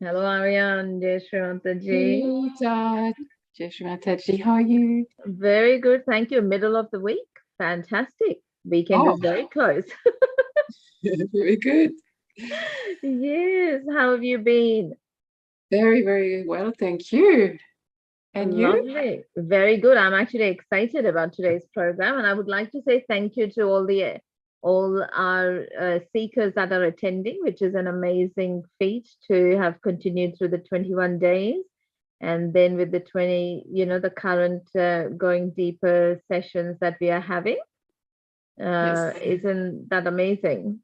Hello, Ariane. Jai Shri Mataji. Jai Shri Mataji, how are you? Very good. Thank you. Middle of the week. Fantastic. Weekend is very close. Very good. Yes. How have you been? Very, very well, thank you. And you? Lovely. Very good. I'm actually excited about today's program, and I would like to say thank you to all our seekers that are attending, which is an amazing feat to have continued through the 21 days. And then with the 20, the current going deeper sessions that we are having. Yes. Isn't that amazing?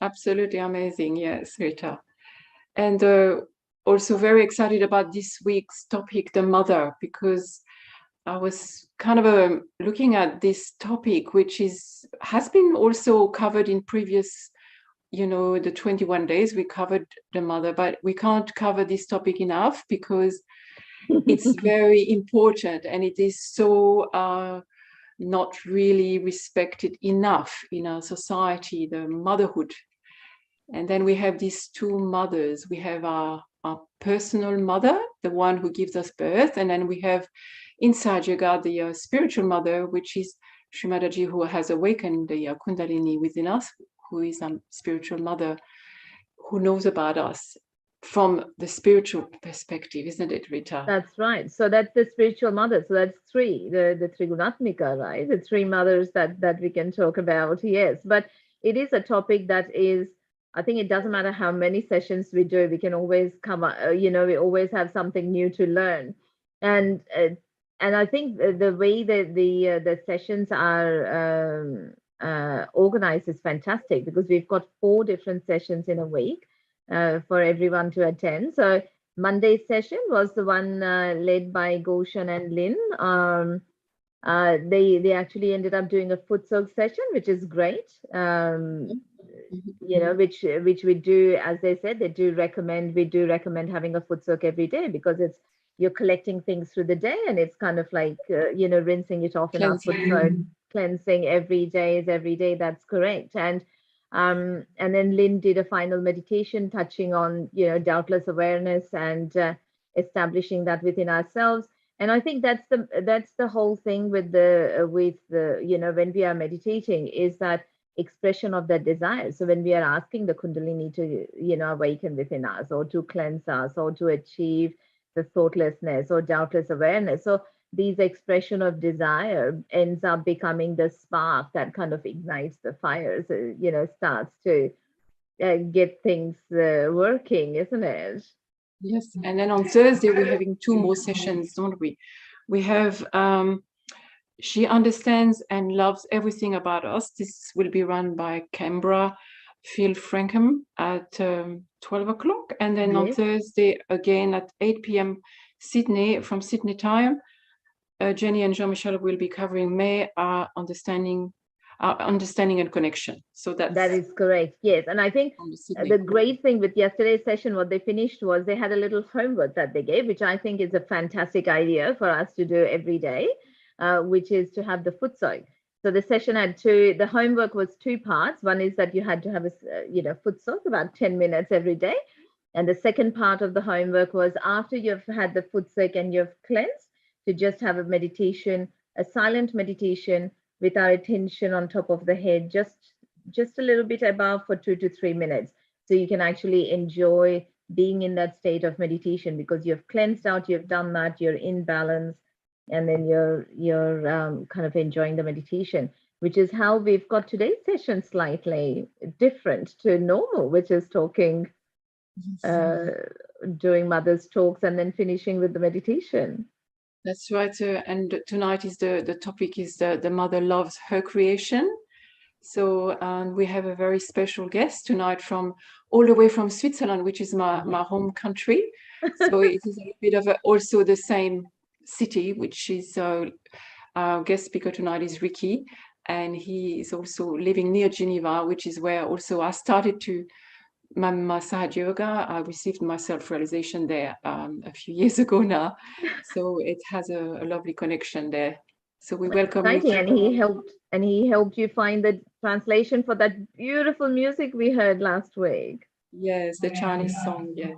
Absolutely amazing. Yes, Rita. And also very excited about this week's topic, the mother, because I was kind of looking at this topic, which has been also covered in previous, the 21 days we covered the mother, but we can't cover this topic enough because it's very important, and it is so not really respected enough in our society, the motherhood. And then we have these two mothers. We have our personal mother, the one who gives us birth, and then we have in Sahaja Yoga the spiritual mother, which is Shri Mataji, who has awakened the Kundalini within us, who is a spiritual mother who knows about us from the spiritual perspective, isn't it, Rita? That's right. So that's the spiritual mother. So that's three, the Trigunatmika, right? The three mothers that we can talk about. Yes, but it is a topic that is, I think it doesn't matter how many sessions we do, we can always come, we always have something new to learn. And I think the way that the sessions are organized is fantastic, because we've got 4 different sessions in a week for everyone to attend. So Monday's session was the one led by Goshen and Lynn. They actually ended up doing a foot soak session, which is great. Which we do, as they said, we do recommend having a foot soak every day, because you're collecting things through the day, and it's kind of like rinsing it off in our foot soak. Cleansing every day is every day. That's correct. And then Lynn did a final meditation touching on doubtless awareness and establishing that within ourselves. And I think that's the whole thing with the when we are meditating, is that expression of that desire. So when we are asking the Kundalini to awaken within us, or to cleanse us, or to achieve the thoughtlessness or doubtless awareness, so these expression of desire ends up becoming the spark that kind of ignites the fires, starts to get things working, isn't it? Yes. And then on Thursday, we're having 2 more sessions, don't we? We have She Understands and Loves Everything About Us. This will be run by Canberra, Phil Frankham at 12 o'clock. And then on Thursday, again at 8 p.m. from Sydney time, Jenny and Jean-Michel will be covering May, understanding and connection. So that is correct. Yes. And I think the great thing with yesterday's session, what they finished was they had a little homework that they gave, which I think is a fantastic idea for us to do every day, which is to have the foot soak. So the session had the homework was 2 parts. One is that you had to have a foot soak about 10 minutes every day. And the second part of the homework was, after you've had the foot soak and you've cleansed, to just have a meditation, a silent meditation with our attention on top of the head, just a little bit above, for 2 to 3 minutes. So you can actually enjoy being in that state of meditation, because you've cleansed out, you've done that, you're in balance, and then you're kind of enjoying the meditation, which is how we've got today's session slightly different to normal, which is talking, doing mother's talks, and then finishing with the meditation. That's right. And tonight is the topic is the mother loves her creation. So we have a very special guest tonight from all the way from Switzerland, which is my home country. So it is a bit of also the same city, which is our guest speaker tonight is Ricky, and he is also living near Geneva, which is where also I started to my Sahaja Yoga. I received my self-realization there a few years ago now. So it has a lovely connection there. So we welcome Ricky. And he helped you find the translation for that beautiful music we heard last week. Yes, the Chinese song, yeah.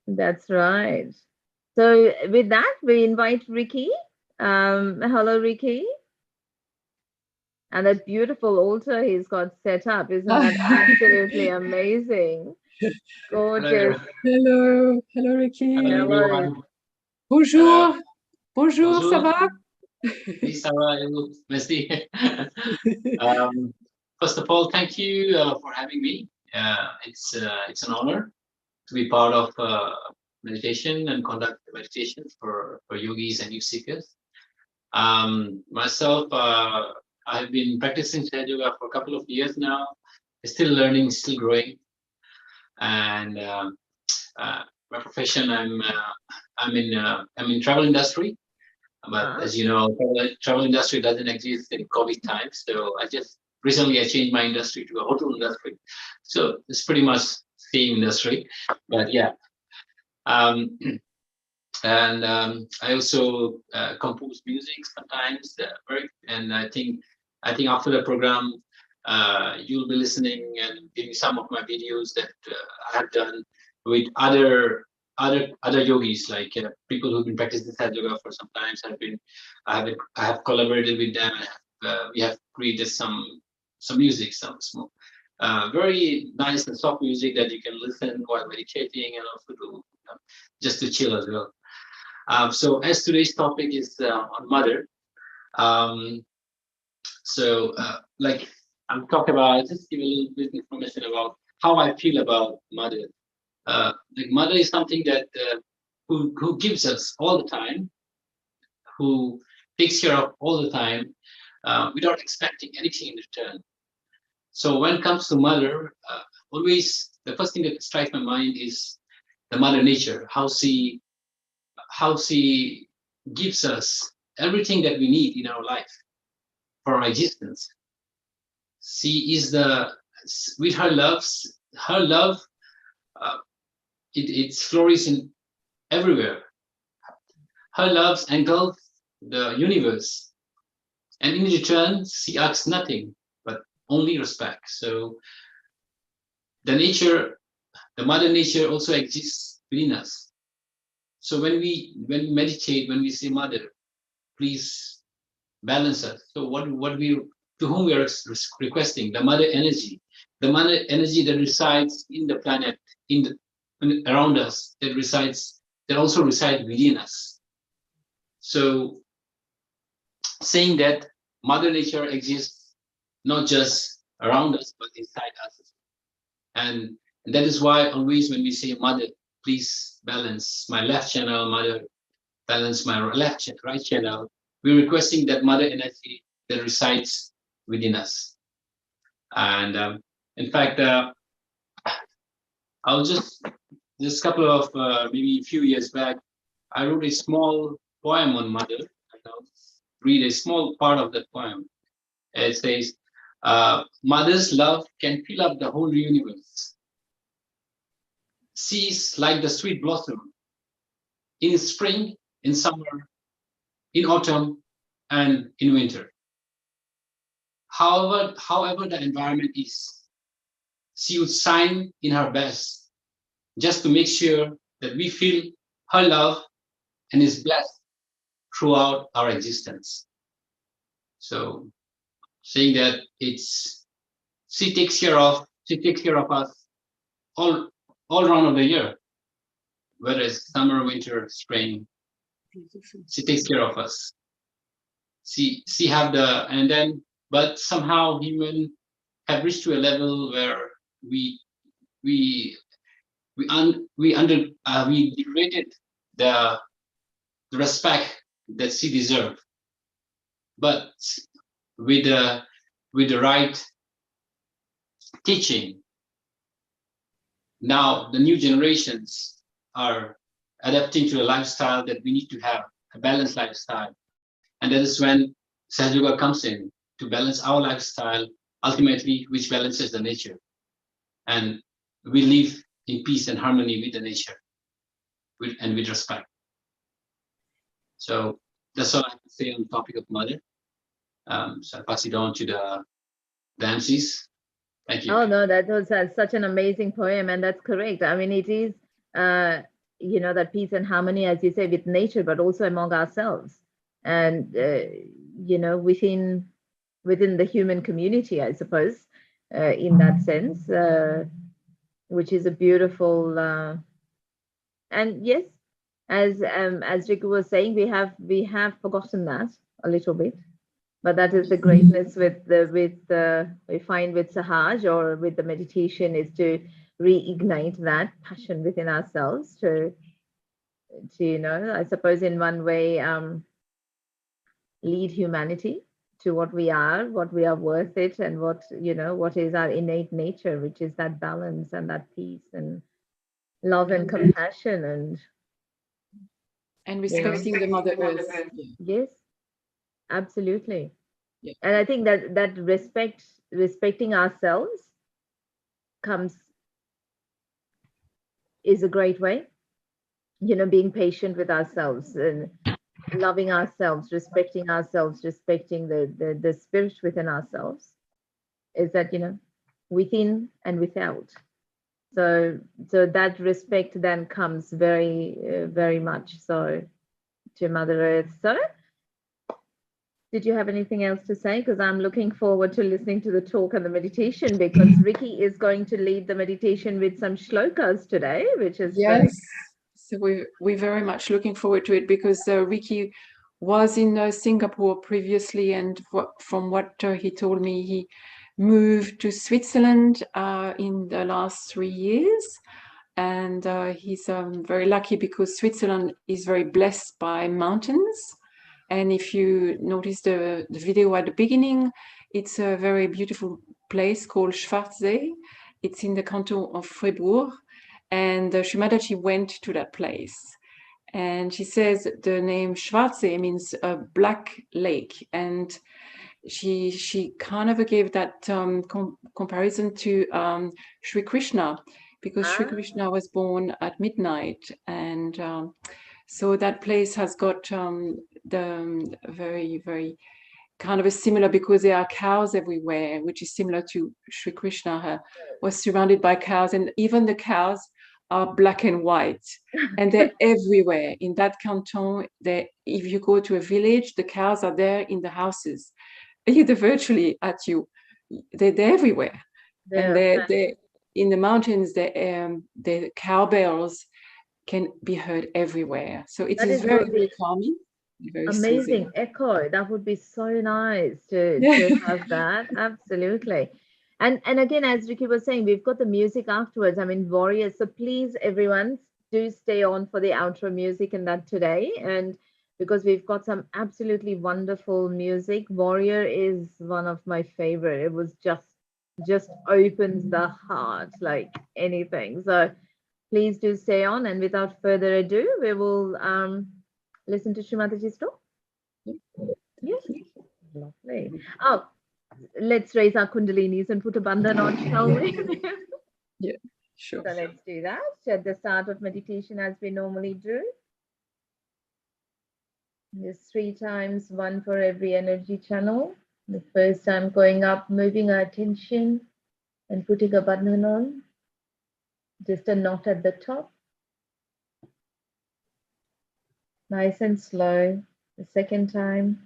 That's right. So with that, we invite Ricky. Hello, Ricky. And that beautiful altar he's got set up, isn't that absolutely amazing? Gorgeous. Hello, hello Ricky. Hello Hello. everyone. Bonjour. Bonjour, ça Bonjour. va? Oui, ça va, hello. Merci. First of all, thank you for having me. It's an honor to be part of meditation and conduct meditation for yogis and youth seekers. Myself, I have been practicing Sahaja Yoga for a couple of years now. Still learning, still growing, and my profession, I'm in travel industry. But as you know, travel industry doesn't exist in COVID times. So I just recently I changed my industry to a hotel industry. So it's pretty much same industry. But yeah. I also compose music sometimes. And I think after the program, you'll be listening and giving some of my videos that I have done with other yogis, like people who've been practicing Sahaja Yoga for some time. I have collaborated with them. We have created some music, some small, very nice and soft music that you can listen while meditating and also just to chill as well. So as today's topic is on mother, like I'm talking about, just give a little bit of information about how I feel about mother. Like mother is something that who gives us all the time, who takes care of all the time, without expecting anything in return. So when it comes to mother, always the first thing that strikes my mind is the mother nature, how she gives us everything that we need in our life for our existence. She is with her love, it flourishes in everywhere. Her love engulfs the universe, and in return, she asks nothing but only respect. So the mother nature also exists within us. So when we meditate, when we say mother, please balance us. So to whom we are requesting the mother energy that resides in the planet, around us, that also resides within us. So saying that mother nature exists not just around us but inside us, and that is why always when we say mother, please balance my left channel, mother, balance my right channel, we're requesting that mother energy that resides within us. And in fact, I'll just a couple of maybe a few years back, I wrote a small poem on mother. I'll read a small part of that poem. It says, mother's love can fill up the whole universe. She's like the sweet blossom in spring, in summer, in autumn, and in winter. However the environment is, she would shine in her best just to make sure that we feel her love and is blessed throughout our existence. So saying that she takes care of us all round of the year, whether it's summer, winter, spring. She takes care of us. She have but somehow human have reached to a level where we degraded the respect that she deserved. But with the right teaching, now the new generations are adapting to a lifestyle that we need to have, a balanced lifestyle. And that is when Sahaja Yoga comes in to balance our lifestyle, ultimately, which balances the nature. And we live in peace and harmony with the nature, and with respect. So that's all I have to say on the topic of mother. So I'll pass it on to the MCs. Thank you. Oh no, that was such an amazing poem, and that's correct. I mean, it is, that peace and harmony, as you say, with nature, but also among ourselves, and within within the human community, I suppose, in that sense, which is a beautiful, and yes, as Riku was saying, we have forgotten that a little bit, but that is the greatness we find with Sahaj or with the meditation, is to reignite that passion within ourselves to I suppose in one way lead humanity to what we are worth it, and what is our innate nature, which is that balance and that peace and love and compassion and respecting the Mother Earth. Yes, absolutely. Yeah. And I think that respecting ourselves is a great way, being patient with ourselves and loving ourselves, respecting the spirit within ourselves, is that within and without. So that respect then comes very very much so to Mother Earth. So did you have anything else to say? Because I'm looking forward to listening to the talk and the meditation, because Ricky is going to lead the meditation with some shlokas today, which is yes. So we're very much looking forward to it, because Ricky was in Singapore previously, and from what he told me, he moved to Switzerland in the last 3 years, and he's very lucky because Switzerland is very blessed by mountains. And if you notice the video at the beginning, it's a very beautiful place called Schwarzsee. It's in the canton of Fribourg. And Shri Mataji went to that place. And she says the name Schwarzsee means a black lake. And she kind of gave that comparison to Sri Krishna, because Sri Krishna was born at midnight. And so that place has got the very, very kind of a similar, because there are cows everywhere, which is similar to Sri Krishna was surrounded by cows, and even the cows are black and white, and they're everywhere in that canton. If you go to a village, the cows are there in the houses. They're virtually at you. They're everywhere, and they're in the mountains. The cowbells can be heard everywhere. So it is very, very calming. Very amazing soothing. Echo. That would be so nice to have that. Absolutely. And again, as Ricky was saying, we've got the music afterwards. I mean, Warriors. So please, everyone, do stay on for the outro music and that today. And because we've got some absolutely wonderful music. Warrior is one of my favorite. It was just opens the heart like anything. So please do stay on. And without further ado, we will listen to Shri Mataji's talk. Yes, lovely. Oh, let's raise our kundalinis and put a bandhan on, shall we? Yeah, sure. So let's do that at the start of meditation, as we normally do. Just 3 times, 1 for every energy channel. The first time going up, moving our attention and putting a bandhan on. Just a knot at the top. Nice and slow. The second time.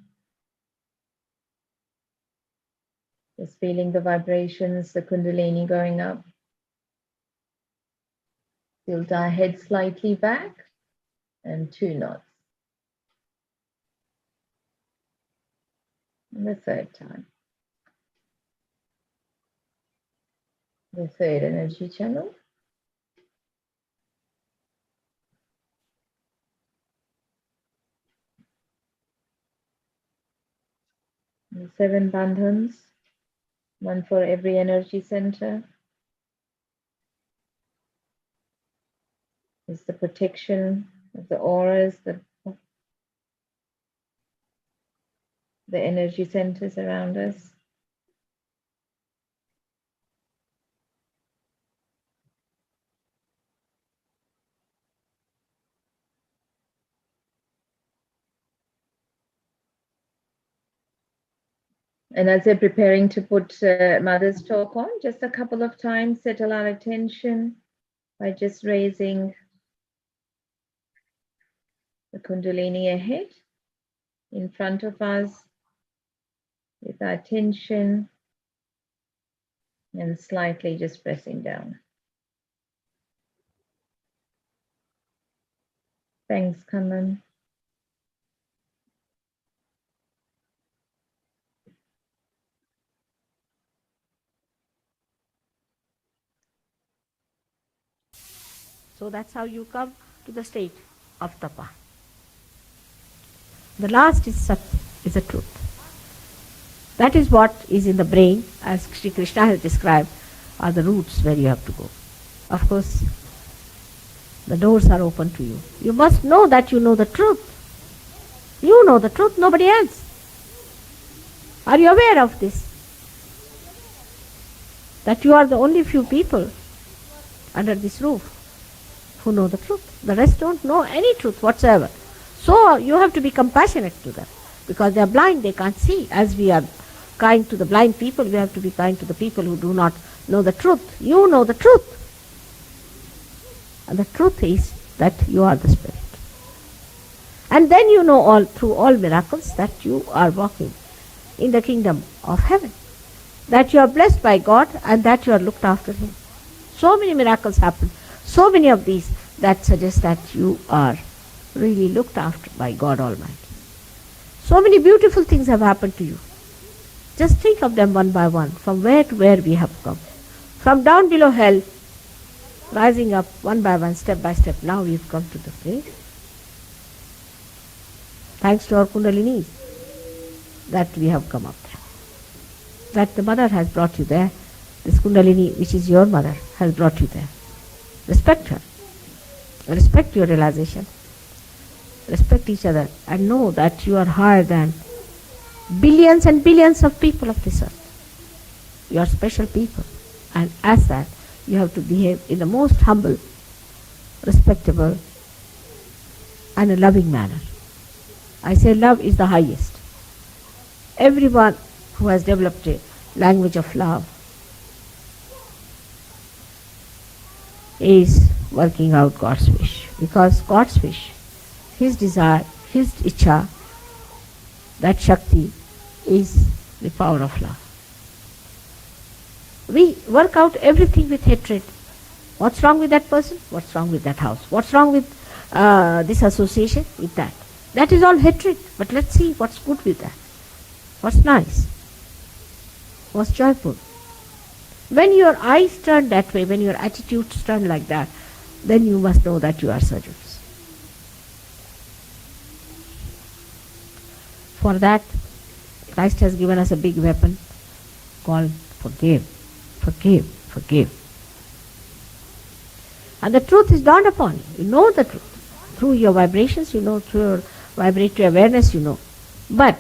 Just feeling the vibrations, the kundalini going up. Tilt our head slightly back and 2 knots. And the third time. The third energy channel. The 7 bandhans, 1 for every energy center. It's the protection of the auras, the energy centers around us. And as we're preparing to put Mother's talk on, just a couple of times, settle our attention by just raising the kundalini ahead, in front of us, with our attention and slightly just pressing down. Thanks, Kannan. So that's how you come to the state of tapa. The last is satya, is the truth. That is what is in the brain, as Shri Krishna has described, are the roots where you have to go. Of course, the doors are open to you. You must know that you know the truth. You know the truth, nobody else. Are you aware of this? That you are the only few people under this roof who know the truth. The rest don't know any truth whatsoever. So you have to be compassionate to them, because they are blind, they can't see. As we are kind to the blind people, we have to be kind to the people who do not know the truth. You know the truth. And the truth is that you are the Spirit. And then you know all through all miracles that you are walking in the kingdom of heaven, that you are blessed by God and that you are looked after Him. So many miracles happen, so many of these that suggest that you are really looked after by God Almighty. So many beautiful things have happened to you. Just think of them one by one, from where to where we have come. From down below hell, rising up one by one, step by step, now we've come to the place. Thanks to our Kundalinis that we have come up there. That the mother has brought you there. This Kundalini, which is your mother, has brought you there. Respect her. Respect your realization. Respect each other and know that you are higher than billions and billions of people of this earth. You are special people, and as that you have to behave in the most humble, respectable and a loving manner. I say love is the highest. Everyone who has developed a language of love is working out God's wish, because God's wish, His desire, His icha, that Shakti is the power of love. We work out everything with hatred. What's wrong with that person? What's wrong with that house? What's wrong with this association? With that. That is all hatred. But let's see what's good with that. What's nice? What's joyful? When your eyes turn that way, when your attitudes turn like that, then you must know that you are Sahajas. For that, Christ has given us a big weapon called forgive, forgive, forgive. And the truth is dawned upon you. You know the truth. Through your vibrations, you know, through your vibratory awareness, you know. But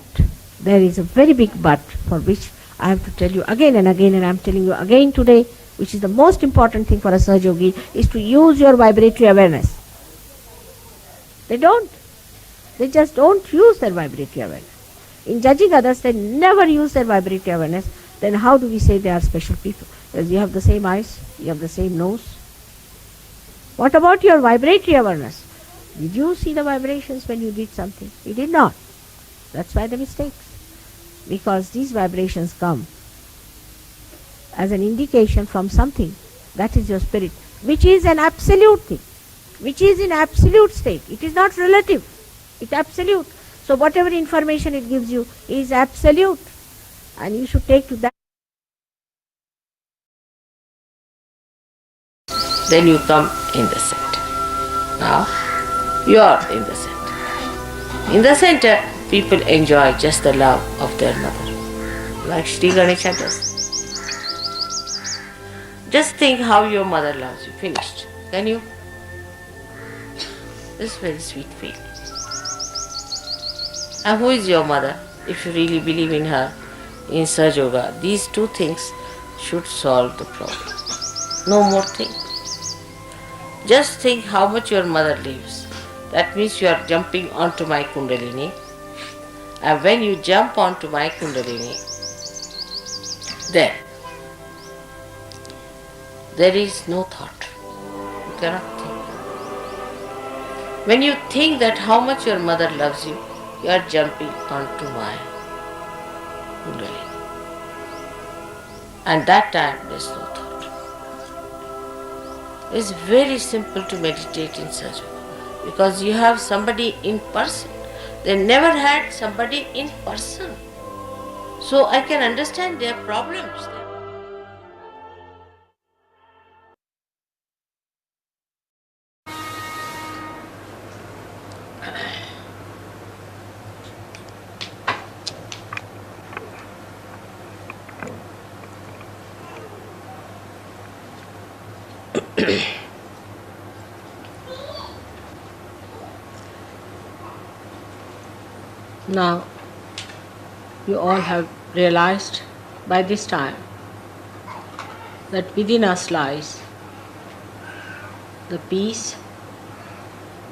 there is a very big but, for which I have to tell you again and again, and I am telling you again today, which is the most important thing for a Sahaja Yogi, is to use your vibratory awareness. They don't. They just don't use their vibratory awareness. In judging others, they never use their vibratory awareness. Then how do we say they are special people? Because you have the same eyes, you have the same nose. What about your vibratory awareness? Did you see the vibrations when you did something? You did not. That's why the mistakes. Because these vibrations come as an indication from something, that is your spirit, which is an absolute thing, which is in absolute state. It is not relative, it's absolute. So whatever information it gives you is absolute, and you should take to that. Then you come in the center. Now you are in the center. In the center, people enjoy just the love of their mother, like Shri Ganesha does. Just think how your mother loves you. Finished. Can you? This is very sweet feeling. And who is your mother? If you really believe in her, in Sahaja Yoga, these two things should solve the problem. No more thing. Just think how much your mother lives. That means you are jumping onto my Kundalini. And when you jump onto my Kundalini, then there is no thought. You cannot think. When you think that how much your mother loves you, you are jumping onto my Kundalini. And that time there is no thought. It's very simple to meditate in such a way because you have somebody in person. They never had somebody in person. So I can understand their problems. Now, you all have realized by this time that within us lies the peace,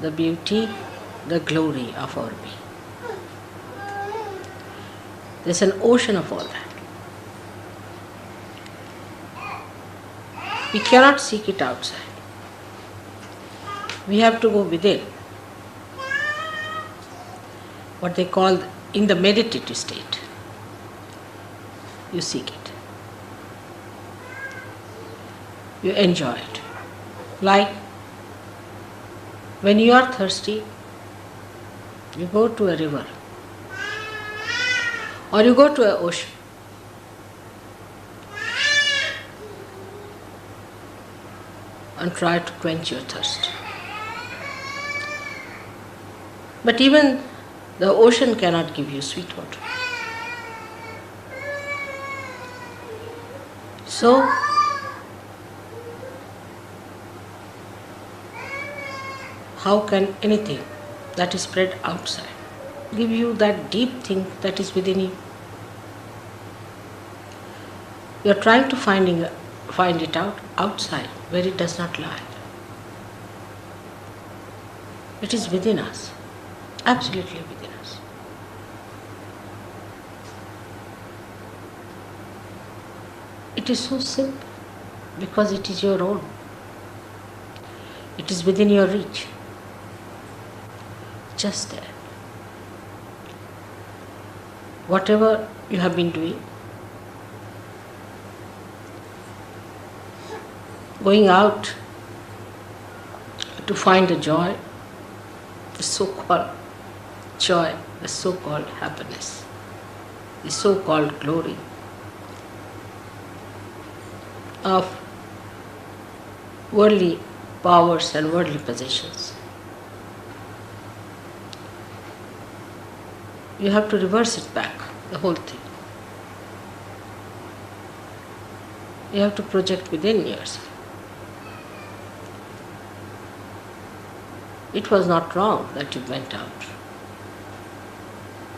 the beauty, the glory of our being. There's an ocean of all that. We cannot seek it outside. We have to go within. What they call in the meditative state. You seek it. You enjoy it. Like when you are thirsty, you go to a river or you go to an ocean. And try to quench your thirst. But even the ocean cannot give you sweet water. So, how can anything that is spread outside give you that deep thing that is within you? You are trying to find it out outside where it does not lie. It is within us, absolutely within us. It is so simple because it is your own. It is within your reach, just there. Whatever you have been doing, going out to find the joy, the so-called joy, the so-called happiness, the so-called glory of worldly powers and worldly possessions. You have to reverse it back, the whole thing. You have to project within yourself. It was not wrong that you went out.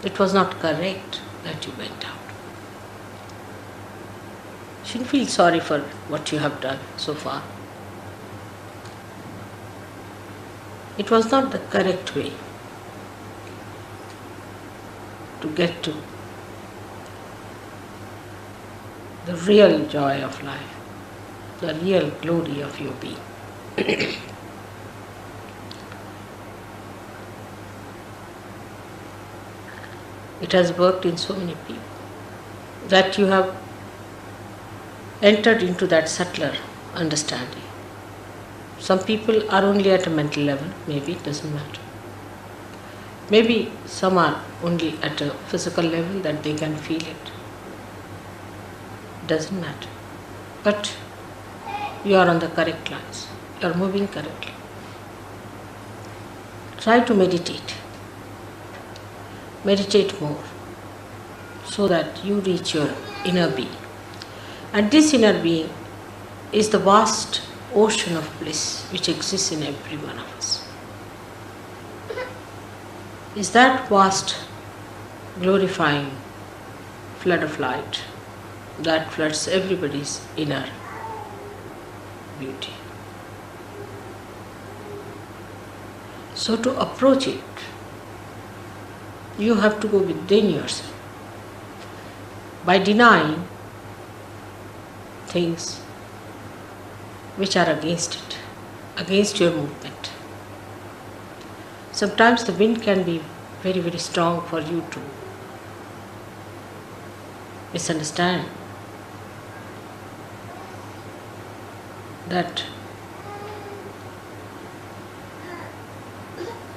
It was not correct that you went out. You shouldn't feel sorry for what you have done so far. It was not the correct way to get to the real joy of life, the real glory of your being. It has worked in so many people that you have entered into that subtler understanding. Some people are only at a mental level, maybe it doesn't matter. Maybe some are only at a physical level that they can feel it. Doesn't matter. But you are on the correct lines. You are moving correctly. Try to meditate. Meditate more so that you reach your inner being. And this inner being is the vast ocean of bliss which exists in every one of us. Is that vast, glorifying flood of light that floods everybody's inner beauty. So to approach it, you have to go within yourself by denying things which are against it, against your movement. Sometimes the wind can be very, very strong for you to misunderstand that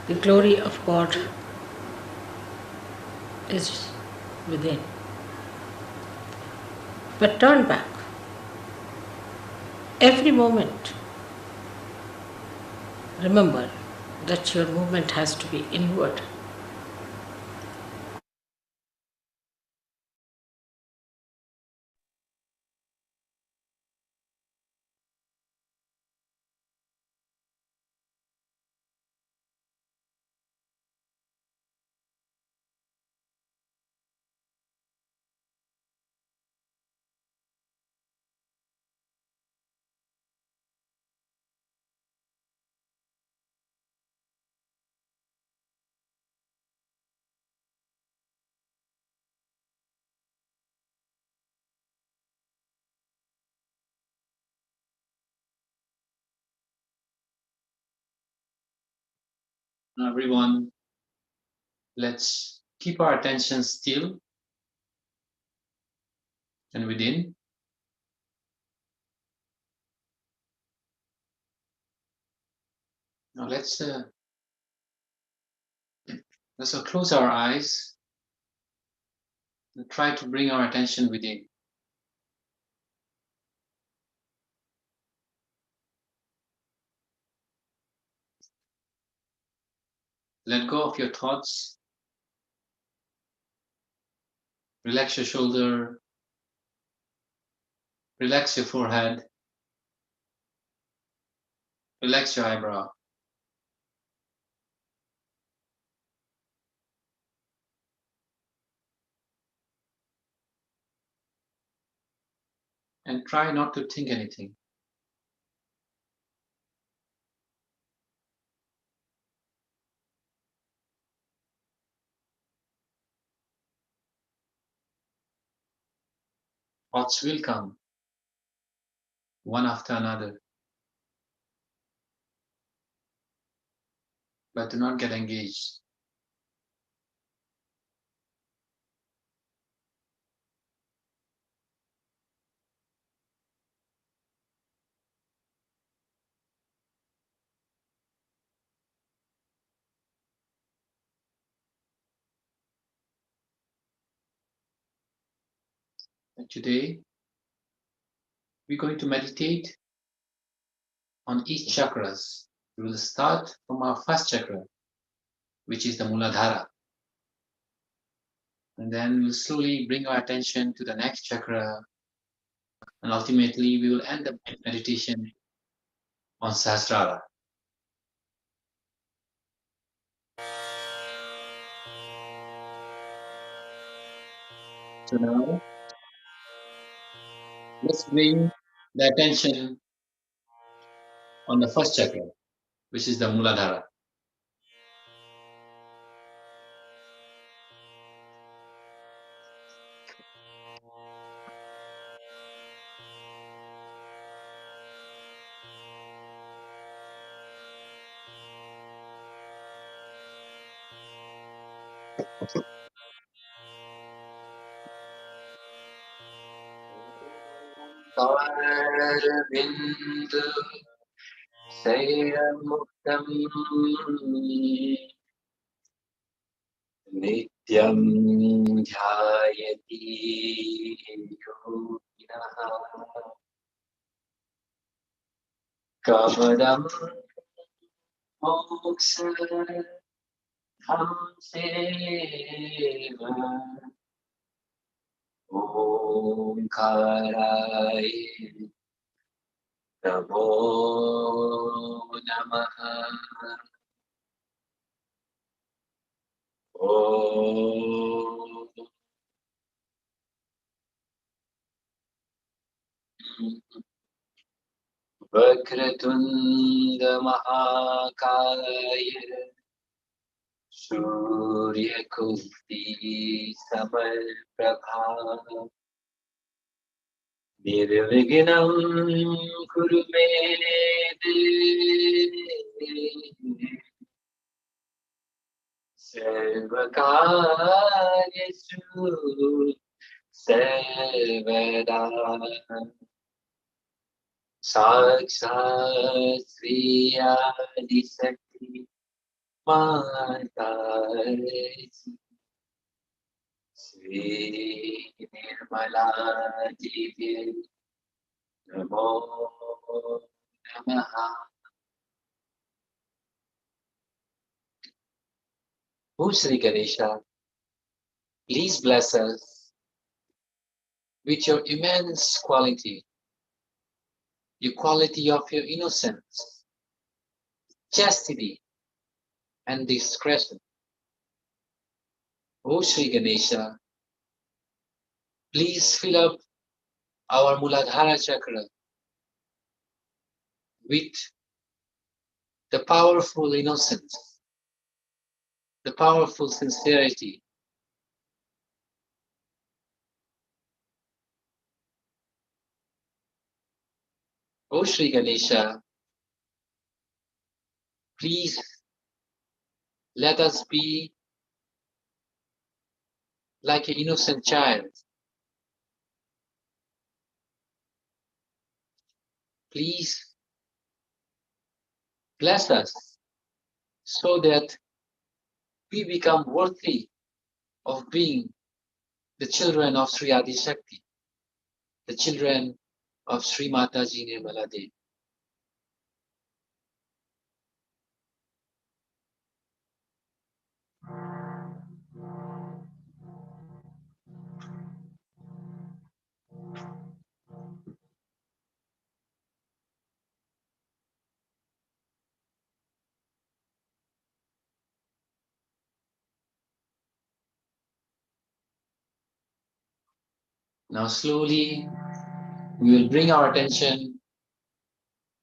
the glory of God is within. But turn back. Every moment, remember that your movement has to be inward. Now, everyone, let's keep our attention still and within. Now let's close our eyes and try to bring our attention within. Let go of your thoughts. Relax your shoulder. Relax your forehead. Relax your eyebrow. And try not to think anything. Thoughts will come, one after another. But do not get engaged. And today, we're going to meditate on each chakras. We will start from our first chakra, which is the Muladhara. And then we'll slowly bring our attention to the next chakra. And ultimately, we will end the meditation on Sahasrara. So now, let's bring the attention on the first chakra, which is the Muladhara. Bindu Sayamuktam Nityam Dhyayati Yoginaha Kamadam Moksha Hamseva Omkarai Namo Namaha. Om Vakratunda Mahakaya Surya Kufti Samarprabha Nirvignam Kurume Sarvakaryesu Sarvada Sakshat Sri Adi Shakti Mataji Shri Nirmala Devi Namo Namaha. O Shri Ganesha, please bless us with your immense quality, your quality of your innocence, chastity, and discretion. O Shri Ganesha, please fill up our Muladhara chakra with the powerful innocence, the powerful sincerity. O Shri Ganesha, please let us be like an innocent child. Please bless us so that we become worthy of being the children of Sri Adi Shakti, the children of Shri Mataji Nirmala Devi. Now slowly we will bring our attention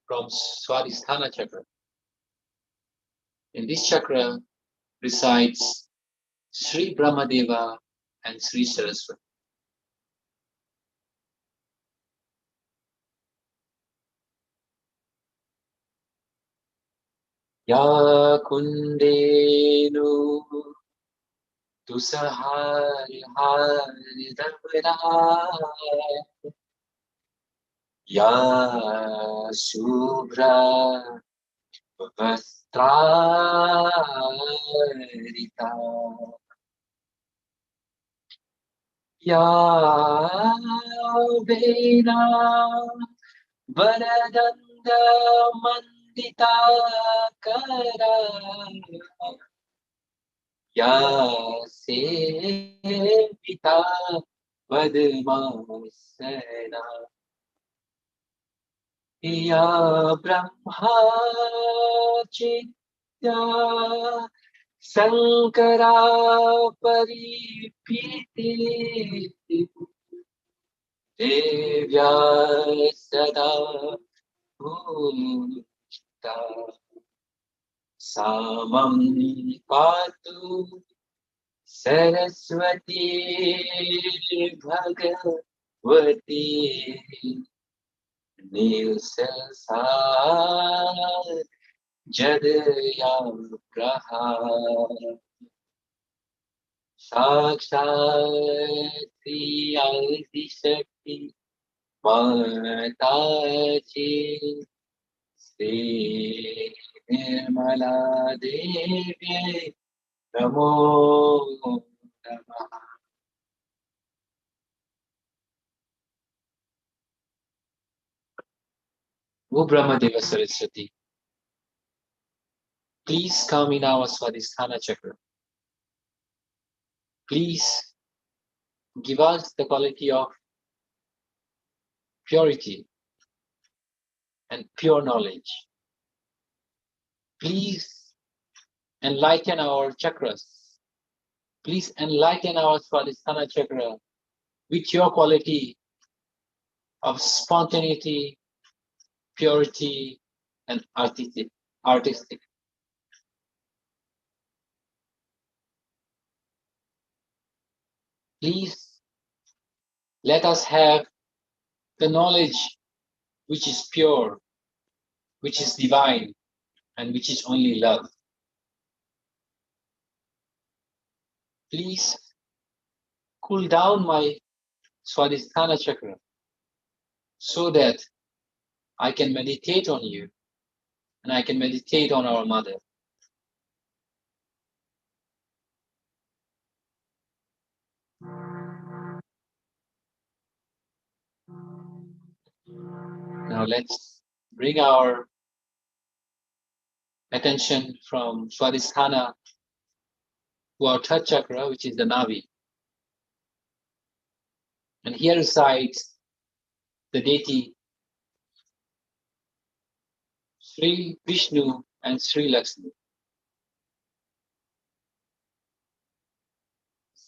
from Swadhisthana chakra. In this chakra resides Sri Brahmadeva and Sri Saraswati. Ya Kundenu Tusahari Hari Darbada Ya Shubhra Vastrarita Ya Vena Varadanda Mandita Kara Ya Sevita Vadmasana Ya Brahma Chitya Sankara Paripiti Devya Sada Bhutta Samam Patu Saraswati Bhagavati Nilsasar Jadaya Praha Sakshati Adi Shakti Mataji Shri Nirmala Devi Namo Namaha. O Brahmadeva Saraswati, please come in our Swadhisthana chakra. Please give us the quality of purity and pure knowledge. Please enlighten our chakras. Please enlighten our Swadhisthana chakra with your quality of spontaneity, purity, and artistic. Please let us have the knowledge which is pure, which is divine, and which is only love. Please cool down my Swadhisthana chakra, so that I can meditate on you and I can meditate on our mother. Now let's bring our attention from Swadhisthana to our third chakra, which is the Navi. And here resides the deity Sri Vishnu and Sri Lakshmi.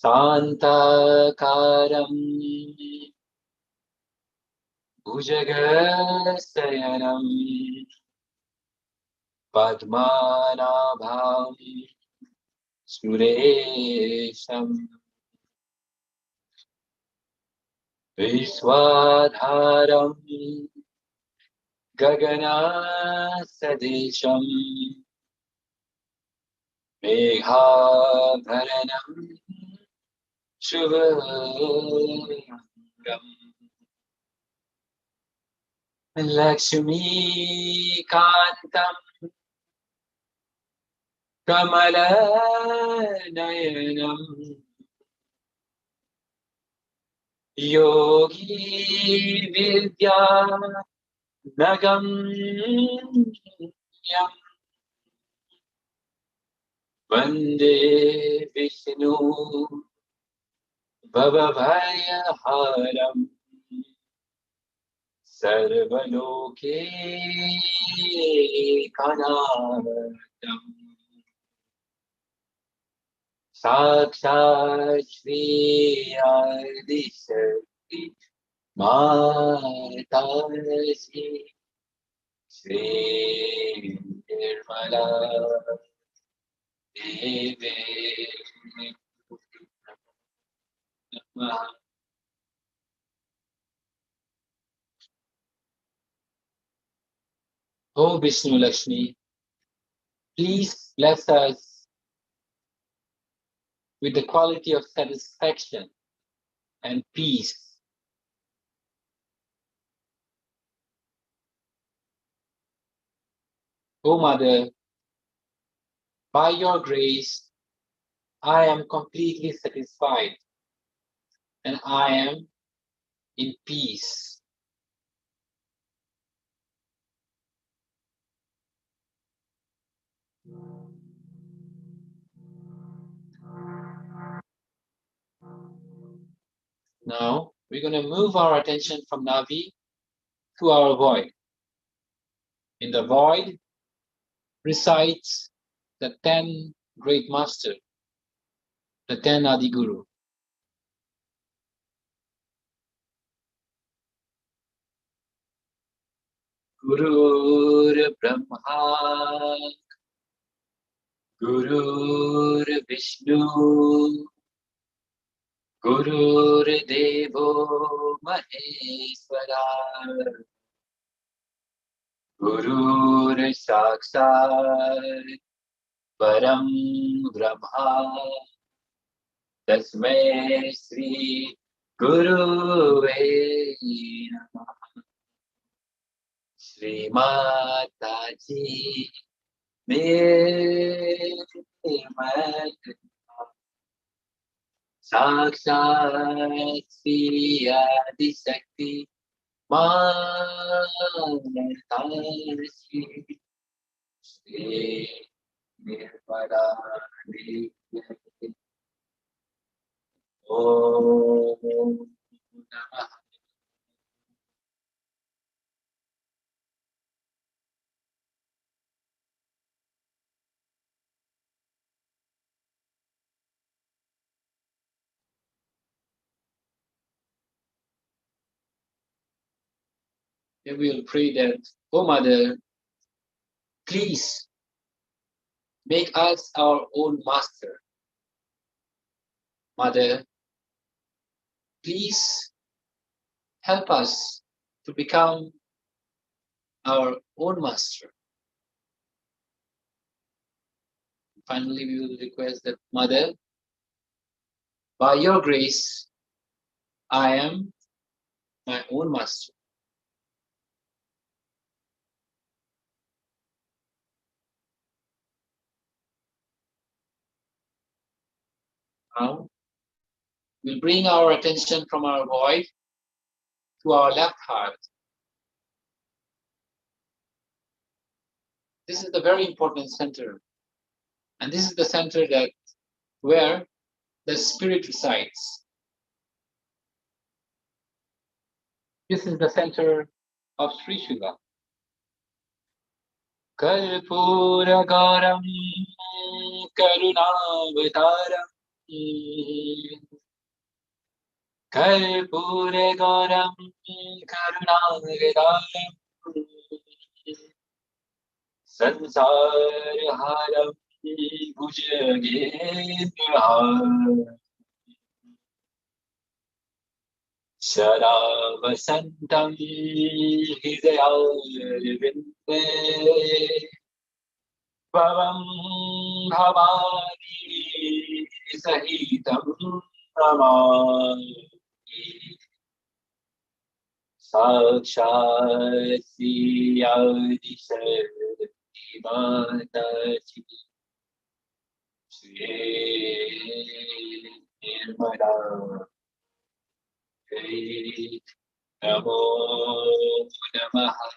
Santakaram Bhujagasayanam Padmanabham Suresham Vishwadharam Gagana Sadesham Meghabharanam Shubhangam Lakshmi Kantam Kamala Yogi Vidya Nagamyam Vande Vishnu Bhavabhayaharam Sarvaloke Kanadam Sakshat Shri Adishakti Mataji Shri Nirmala Devi. Oh Vishnu Lakshmi, please bless us with the quality of satisfaction and peace. Oh Mother, by your grace, I am completely satisfied and I am in peace. Now, we're going to move our attention from Navi to our void. In the void resides the 10 great masters, the 10 Adi Guru. Gurur Brahma, Gurur Vishnu, Gurur Devo Maheshwara, Gurur Sakshat Param Brahma, Tasmai Sri Guruve Namah. Shri Mataji Nirmala Devi Sakshat Shri Adi Shakti Mataji Shri Nirmala Devi. Om Namah. Then we will pray that, oh Mother, please make us our own master. Mother, please help us to become our own master. Finally, we will request that, Mother, by your grace, I am my own master. Now, we'll bring our attention from our void to our left heart. This is the very important center. And this is the center that where the spirit resides. This is the center of Sri Shiva. Karpuragaram Karunavataram Karpuragaram Karunavataram Sansarharam Bhujagendra Sada Vasantam Hidayarvinde Bhavam Bhavani Sahitam Namami Sakshat Sri Mataji Shri Nirmala Devi Namo Namaha.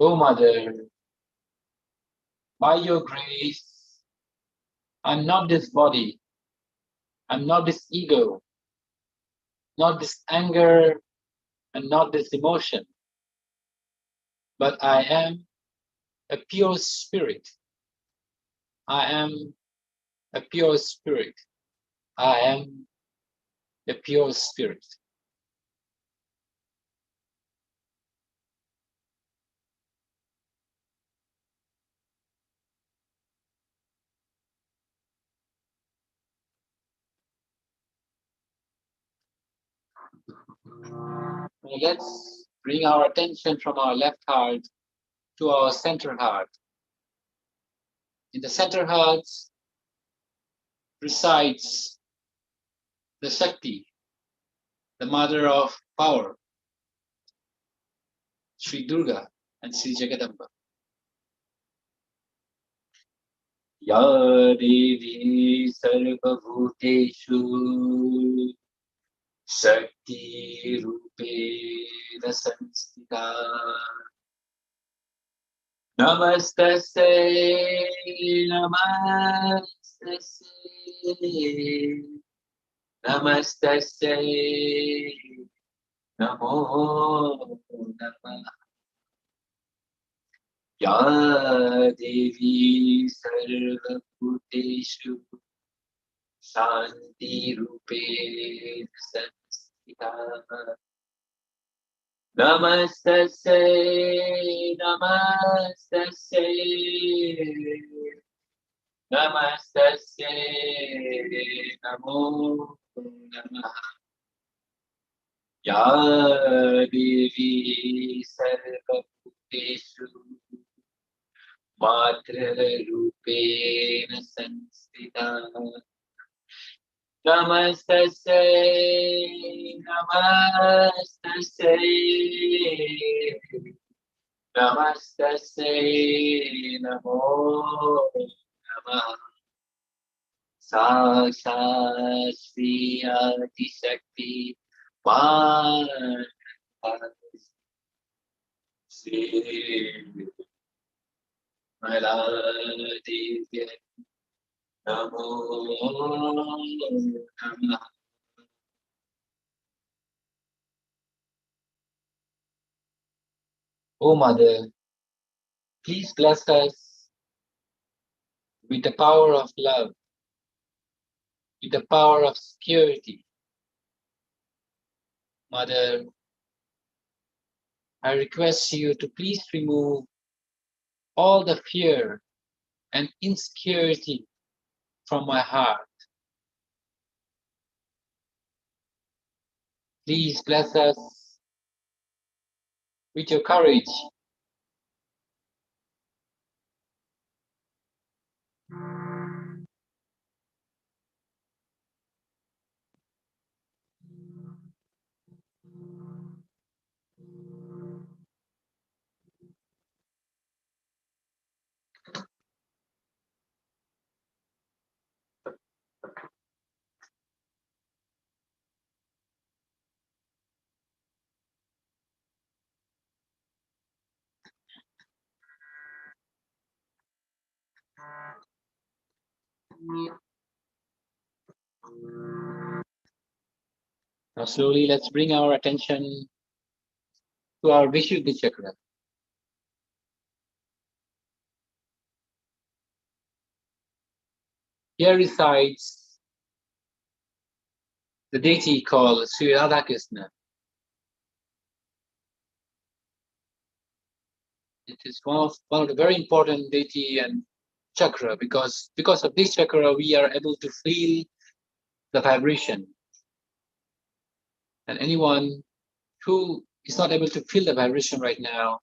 O Mother, by your grace, I'm not this body, I'm not this ego, not this anger, and not this emotion, but I am a pure spirit. I am a pure spirit. I am a pure spirit. Let's bring our attention from our left heart to our center heart. In the center heart resides the Shakti, the mother of power, Sri Durga and Sri Jagadamba. Ya Devi Sarvabhuteshu Shakti Rupena Sanstita Namastasya Namastasya Namastasya Namo Namah. Ya Devi Sarvabhuteshu Shanti Rupena Sanstita Namastasya Namastasya Namastasya Namo Namah. Ya Devi Sarvabhuteshu Matra Rupena Sanstita Namastasya Namastasya Namastasya Namo Namah. Sakshat Shri Adi Shakti Mataji Shri Nirmala Devi Namo Namah. O Mother, please bless us with the power of love, with the power of security. Mother, I request you to please remove all the fear and insecurity from my heart. Please bless us with your courage. Now slowly let's bring our attention to our Vishuddhi chakra. Here resides the deity called Sri Radhakrishna. It is one of the very important deity and chakra because of this chakra we are able to feel the vibration. And anyone who is not able to feel the vibration right now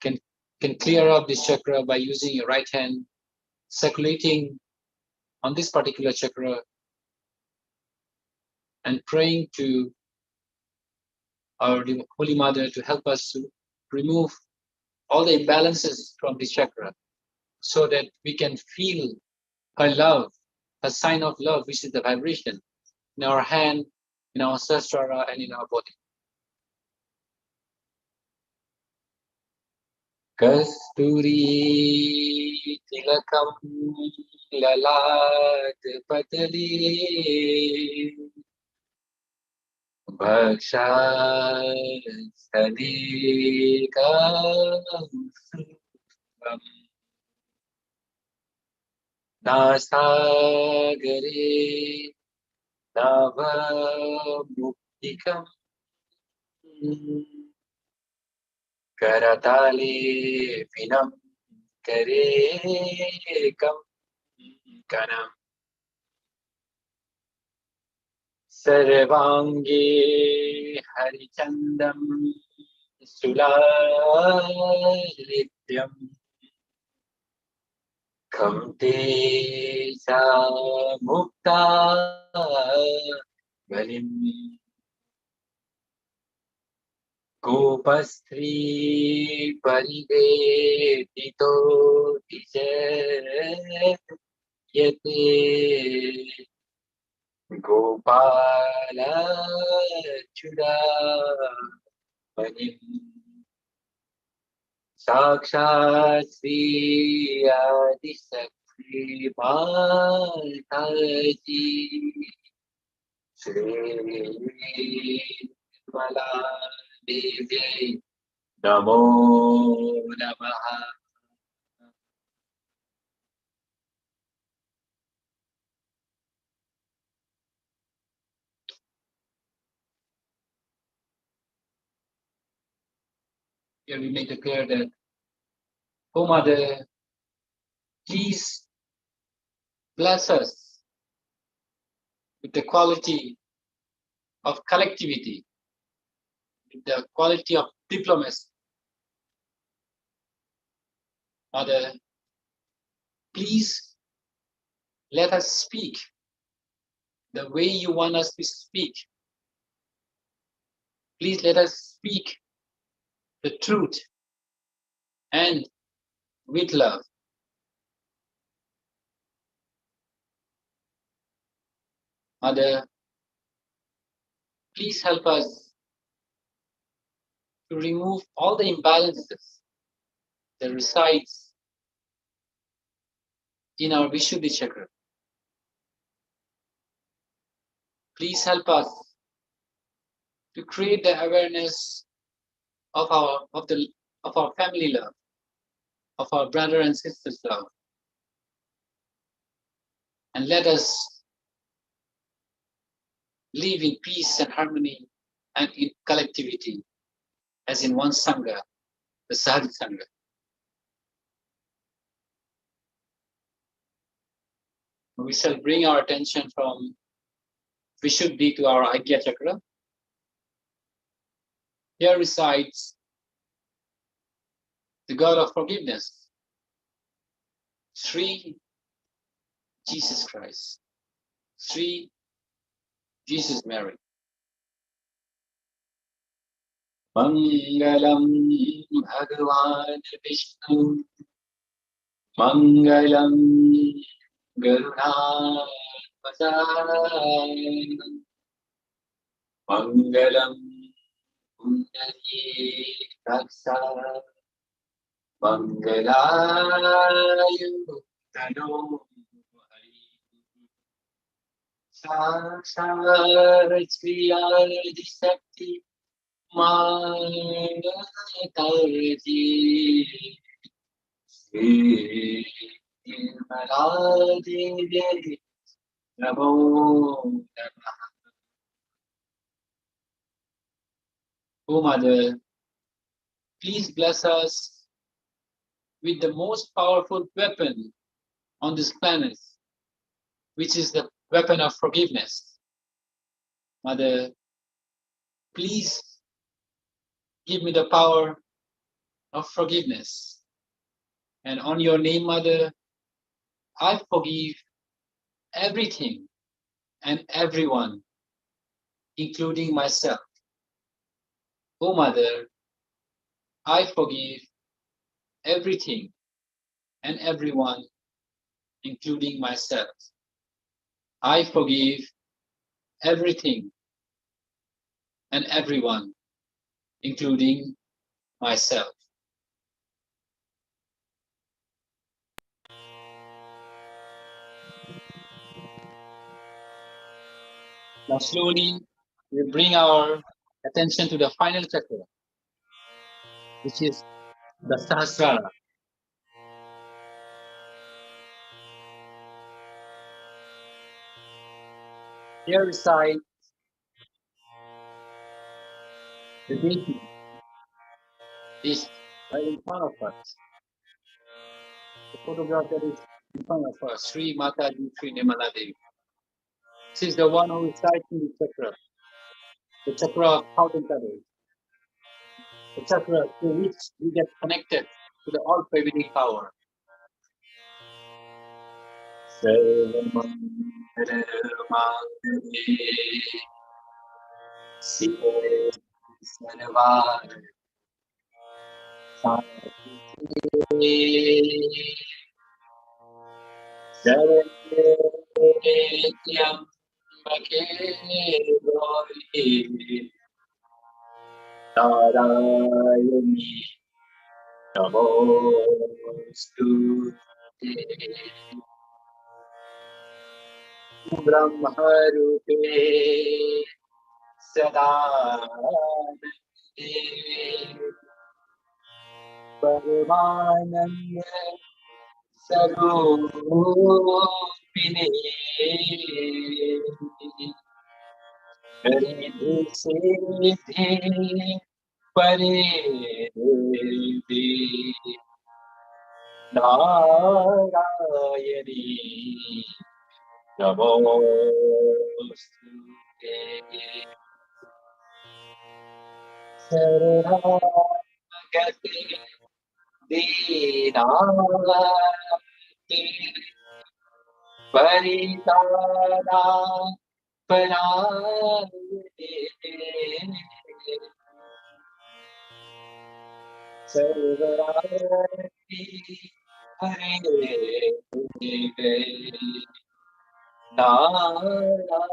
can clear up this chakra by using your right hand, circulating on this particular chakra and praying to our Holy Mother to help us to remove all the imbalances from this chakra so that we can feel her love, a sign of love, which is the vibration in our hand, in our sahasrara, and in our body. Kasturi tilakam lalat patali bhakshasadikam nasagare navamuktikam karatale vinam karekam kanam sarvange harichandam sulalityam kamte sa mukta galim gopastri parivedito yate gopala chuda manim sakshat Sri Adisakti Mataji Shri Nirmala Devi Namo Namaha. Here we make it clear that, oh Mother, please bless us with the quality of collectivity, with the quality of diplomacy. Mother, please let us speak the way you want us to speak. Please let us speak the truth and with love. Mother, please help us to remove all the imbalances that resides in our Vishuddhi chakra. Please help us to create the awareness of our family love, of our brother and sisters love, and let us live in peace and harmony and in collectivity, as in one Sangha, the Sahaja Sangha. We shall bring our attention from Vishuddhi to our Agya chakra. Here resides the God of forgiveness, Shri Jesus Christ, Shri Jesus Mary. Mangalam Bhagavan Vishnu, Mangalam Garudhanvaja, Mangalam Pundari Raksa, Mangalayu Tano Shri Adi Shakti Mataji Shri Mataji Devi Namo Namaha. O Mother, please bless us with the most powerful weapon on this planet, which is the weapon of forgiveness. Mother, please give me the power of forgiveness. And on your name, Mother, I forgive everything and everyone, including myself. O Mother, I forgive everything and everyone, including myself. I forgive everything and everyone, including myself. Now slowly we bring our attention to the final chakra, which is the Sahasrara. Here resides the deity is right in front of us. The photograph that is in front of us, Shri Mataji Nirmala Devi. This is the one who resides in the chakra of thousand colors, the chakra through which we get connected to the all-pervading power. Narayani Namostute Brahmarupe Sadanande Paramananda Sarupine Haridhi Siddhi Pare Devi Narayani Namostute Saranagati Dinate Paritana Parayate Sarvati Hare Narayani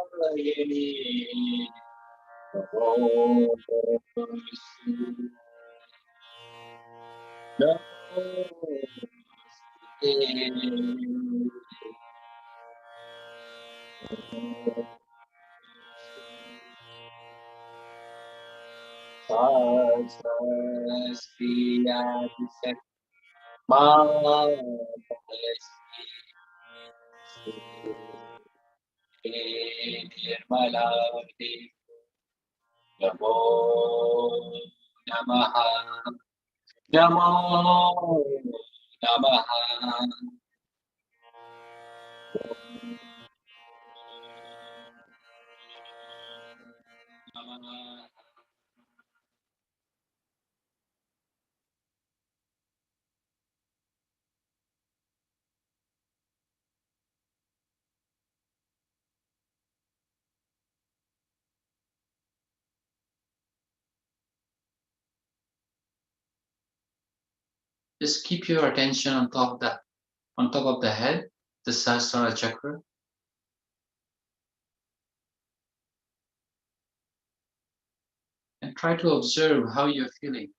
Nirmala Devi Namo Namaha Namo Namaha Just keep your attention on top of the head, the Sahasrara chakra. And try to observe how you're feeling.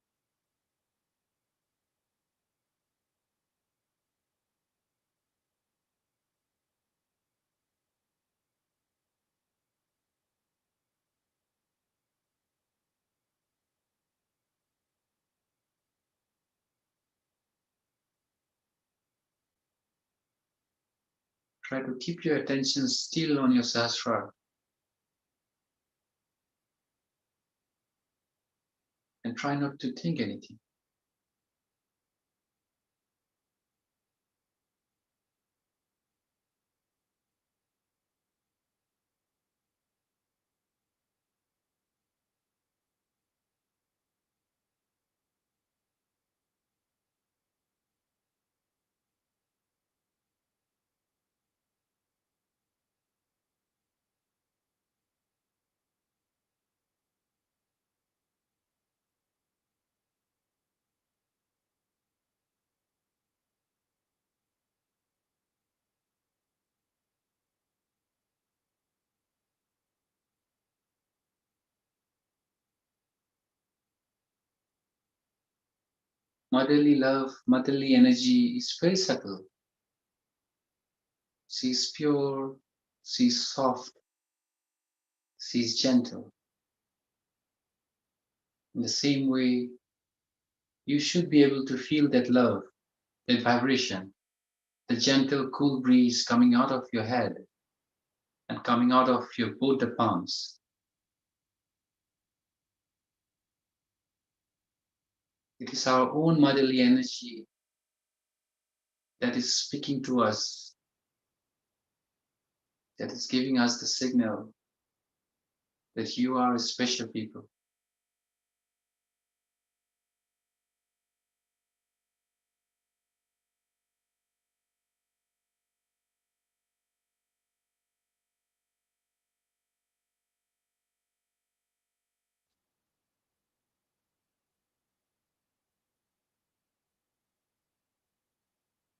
Try to keep your attention still on your Sahasrara. And try not to think anything. Motherly love, motherly energy is very subtle. She's pure, she's soft, she's gentle. In the same way, you should be able to feel that love, that vibration, the gentle, cool breeze coming out of your head and coming out of your both the palms. It is our own motherly energy that is speaking to us, that is giving us the signal that you are a special people.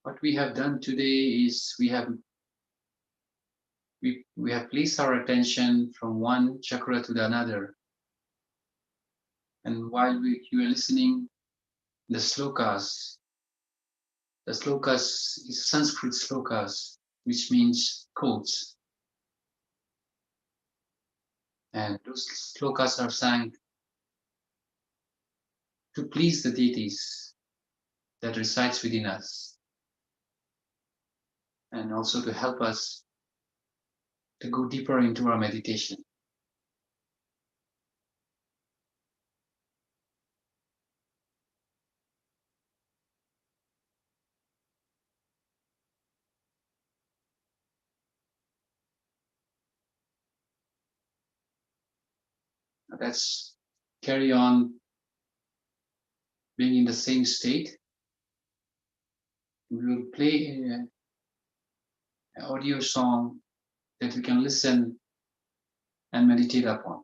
What we have done today is we have placed our attention from one chakra to the another. And while you are listening, the slokas is Sanskrit slokas, which means quotes. And those slokas are sang to please the deities that resides within us, and also to help us to go deeper into our meditation. Let's carry on being in the same state. We will play an audio song that we can listen and meditate upon.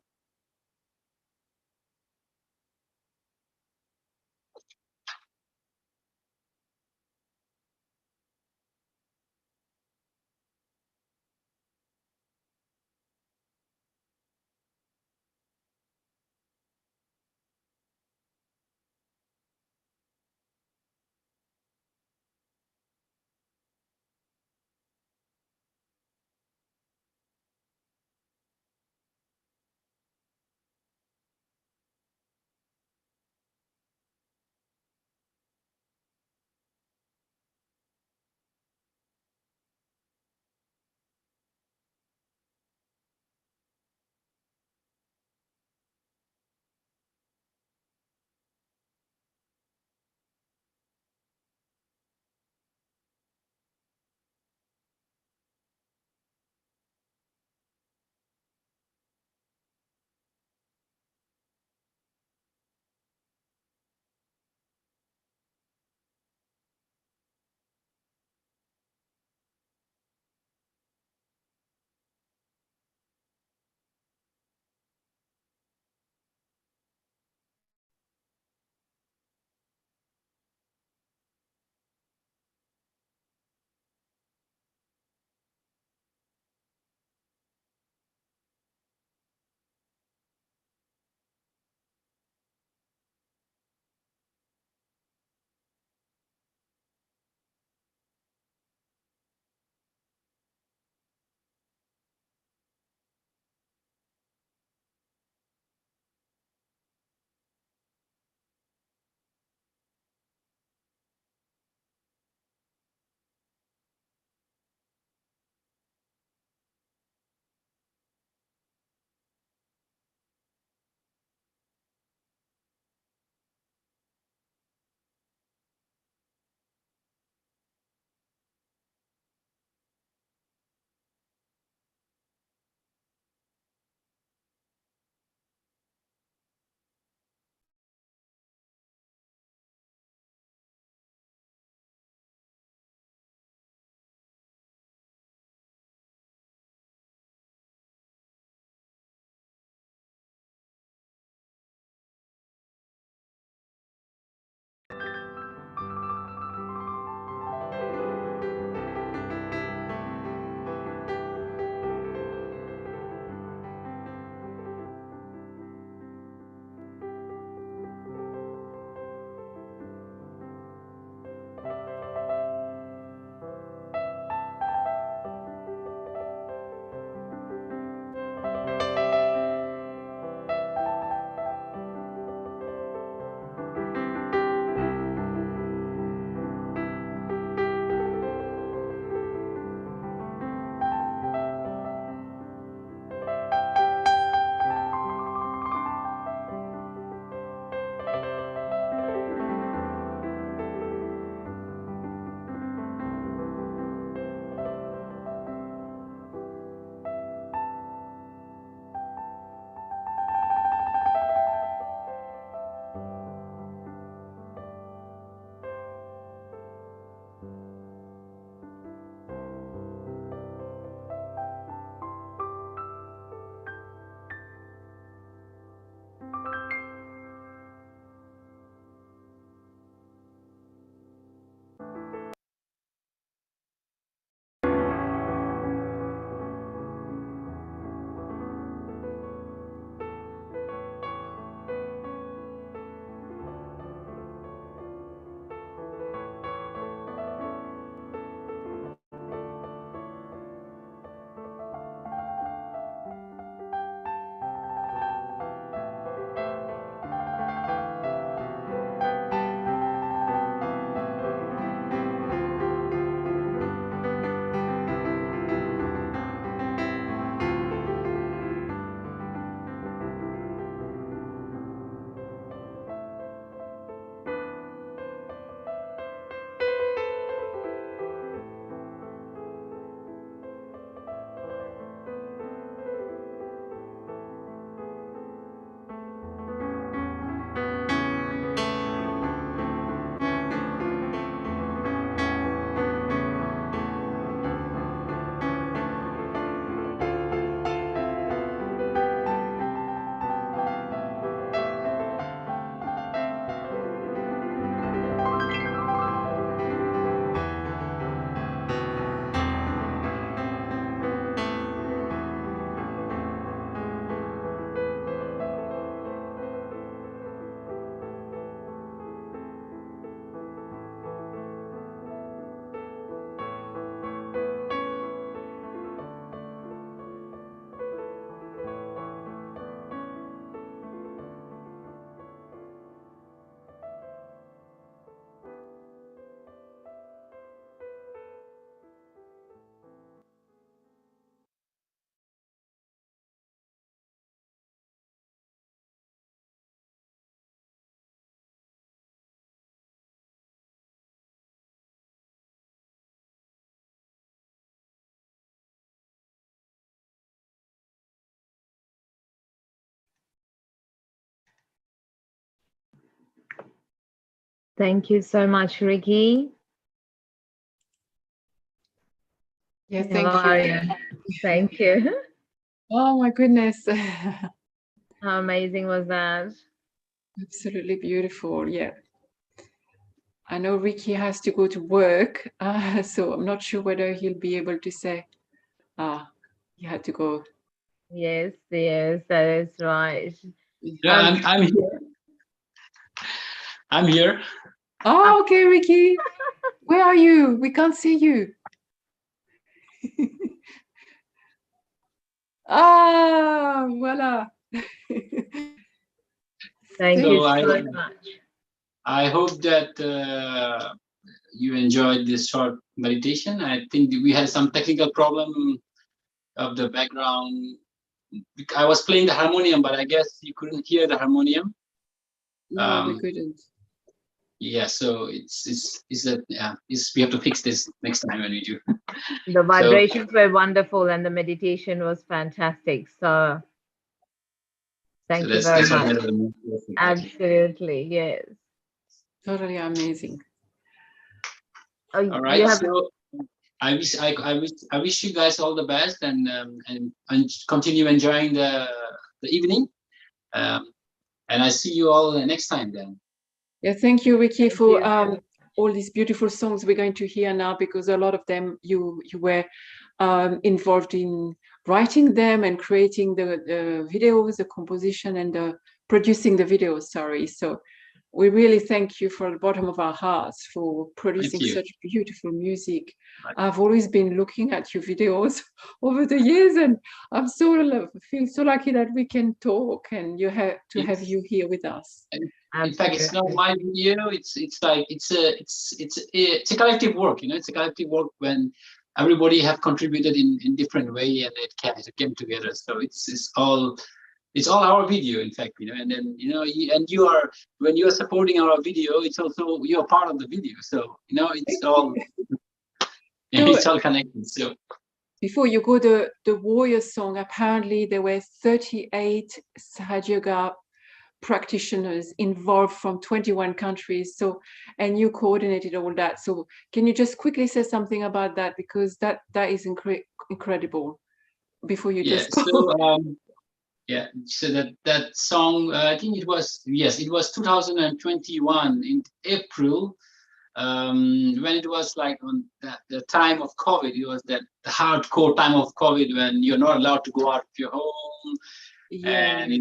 Thank you so much, Ricky. Yeah, How are you? Thank you. Oh my goodness. How amazing was that? Absolutely beautiful. Yeah. I know Ricky has to go to work, so I'm not sure whether he'll be able to say, he had to go. Yes, yes, that is right. Yeah, I'm here. I'm here. Oh, okay, Ricky. Where are you? We can't see you. Voila. Thank So you so much. I hope that you enjoyed this short meditation. I think we had some technical problem of the background. I was playing the harmonium, but I guess you couldn't hear the harmonium. No, we couldn't. Yeah, so it's that yeah, we have to fix this next time when we do. The vibrations were wonderful and the meditation was fantastic. So thank you very much. Absolutely, yes. Totally amazing. All right, so I wish you guys all the best and continue enjoying the evening. And I see you all next time then. Yeah, thank you, Ricky, for all these beautiful songs we're going to hear now, because a lot of them you were involved in writing them and creating the videos, the composition, and producing the videos. Sorry, so we really thank you from the bottom of our hearts for producing such beautiful music. I've always been looking at your videos over the years, and I'm feel so lucky that we can talk and have you here with us. In fact, it's not my video. It's a collective work. You know, it's a collective work when everybody have contributed in different way, and it came together. So it's all our video, in fact. You know, and then when you are supporting our video, it's also you're part of the video. So you know, it's all it's all connected. So before you go, the warrior song. Apparently, there were 38 Sahaja Yoga practitioners involved from 21 countries, and you coordinated all that. So can you just quickly say something about that, because that is incredible before you just go. So that song, I think it was 2021 in April, when it was like on the time of COVID. It was the hardcore time of COVID when you're not allowed to go out of your home, and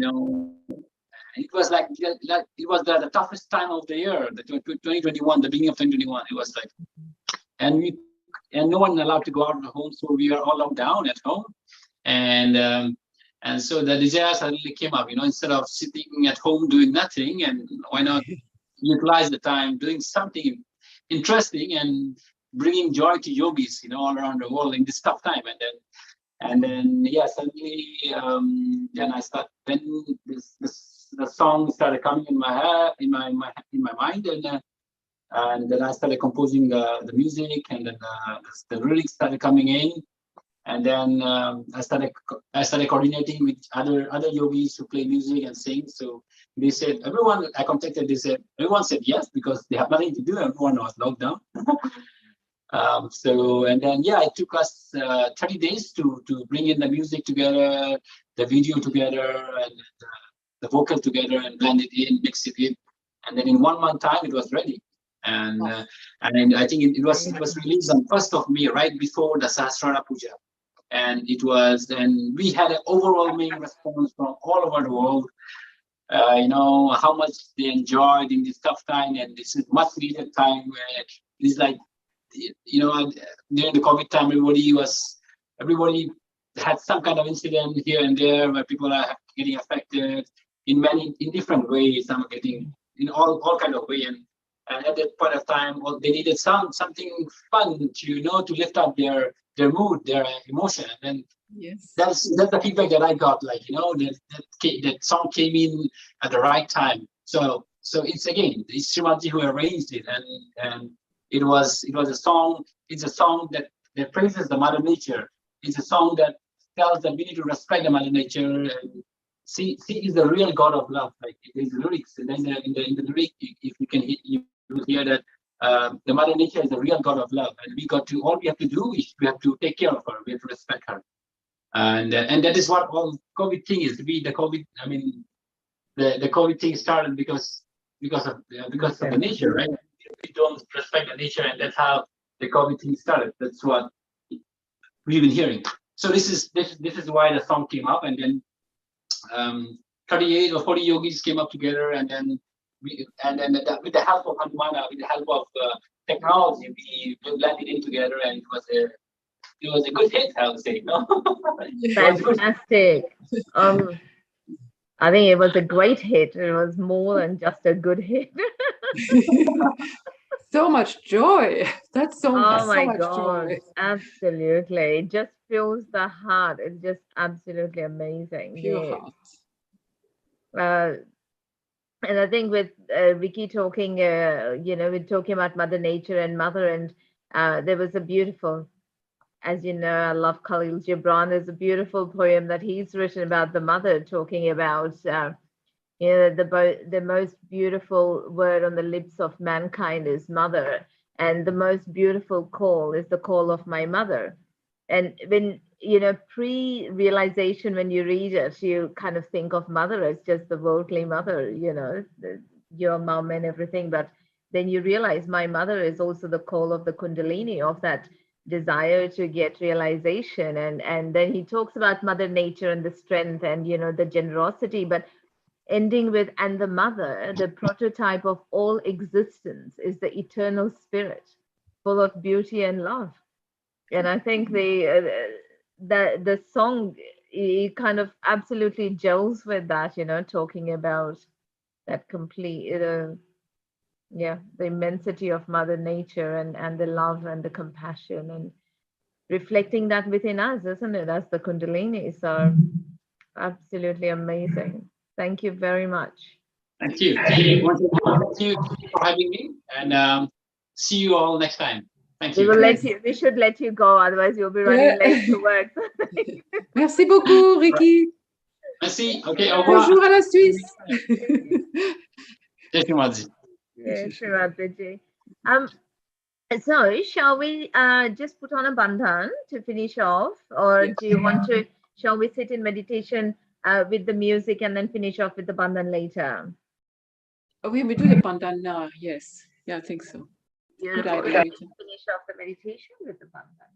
it was like it was the toughest time of the year, the 2021, the beginning of 2021. It was like, and no one allowed to go out of the home, so we were all locked down at home, and so the desire suddenly came up. Instead of sitting at home doing nothing, and why not utilize the time doing something interesting and bringing joy to yogis, all around the world in this tough time, suddenly, then the song started coming in my head, in my mind, and then I started composing the music, and then the lyrics started coming in, and then I started coordinating with other yogis who play music and sing. So they said, everyone I contacted, everyone said yes, because they have nothing to do. Everyone was locked down. It took us 30 days to bring in the music together, the video together, and the vocal together, and blend it in, mix it in, and then in 1 month time it was ready. And I think it was released on 1st of May, right before the Sahasrara Puja, and we had an overwhelming response from all over the world. How much they enjoyed in this tough time, and this is much needed time where it's like, during the COVID time, everybody had some kind of incident here and there where people are getting affected in different ways. Some are getting in all kind of way, and at that point of time, they needed something fun to lift up their mood, their emotion, and that's the feedback that I got. Like that song came in at the right time. So it's Shri Mataji who arranged it, and it was a song. It's a song that praises the Mother Nature. It's a song that tells that we need to respect the Mother Nature, and she is the real God of love. Like there's lyrics, and then in the lyric, if you can will hear that the Mother Nature is the real God of love, and all we have to do is we have to take care of her. We have to respect her, and that is what all COVID thing is. The COVID, I mean, the COVID thing started because of the nature, right? We don't respect the nature, and that's how the COVID thing started. That's what we've been hearing. So this is why the song came up, and then 38 or 40 yogis came up together, and then with the help of Hanumana, with the help of technology, we blended in together, and it was a good hit, I would say. No? Fantastic. I think it was a great hit. It was more than just a good hit. So much joy. That song has Oh my so much God, joy. absolutely. It just fills the heart. It's just absolutely amazing. Pure heart. And I think with Vicky talking, we're talking about Mother Nature and Mother, and there was a beautiful, as you know, I love Khalil Gibran. There's a beautiful poem that he's written about the mother, talking about, the most beautiful word on the lips of mankind is mother, and the most beautiful call is the call of my mother. And when, pre-realization, when you read it, you kind of think of mother as just the worldly mother, your mom and everything. But then you realize my mother is also the call of the Kundalini, of that desire to get realization. And then he talks about Mother Nature and the strength and, the generosity, but ending with, and the mother, the prototype of all existence, is the eternal spirit, full of beauty and love. And I think the song, it kind of absolutely gels with that, talking about that complete, the immensity of Mother Nature and the love and the compassion, and reflecting that within us, isn't it, as the Kundalini? So absolutely amazing. Thank you very much. Thank you. Thank you for having me, and see you all next time. Thank you. We should let you go, otherwise you'll be running late to work. Merci beaucoup, Ricky. Merci. Okay, au revoir. Bonjour à la Suisse. Jai Shri Mataji. Yes, Shri Mataji. So shall we just put on a bandhan to finish off, or do you want to, shall we sit in meditation with the music and then finish off with the bandhan later? Oh, we do the bandhan now, yes. Yeah, I think so. Beautiful. Good idea. Finish off the meditation with the bandhan.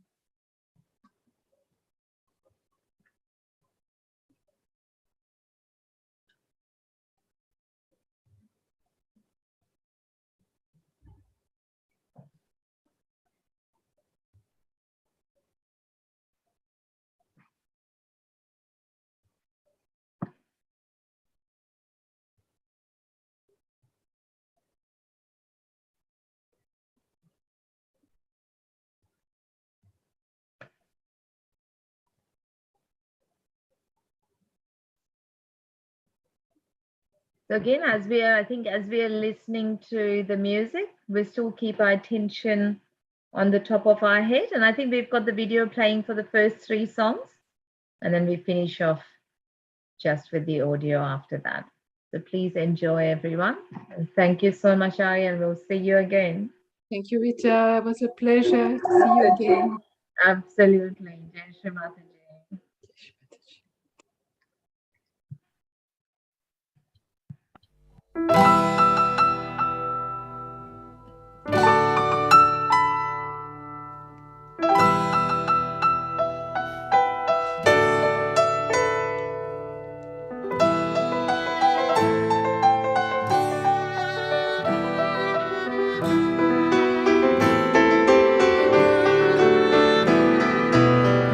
So again, as we are listening to the music, we still keep our attention on the top of our head. And I think we've got the video playing for the first 3 songs. And then we finish off just with the audio after that. So please enjoy, everyone. And thank you so much, Ari, and we'll see you again. Thank you, Rita. It was a pleasure to see you again. Absolutely. Jai Shri Mataji.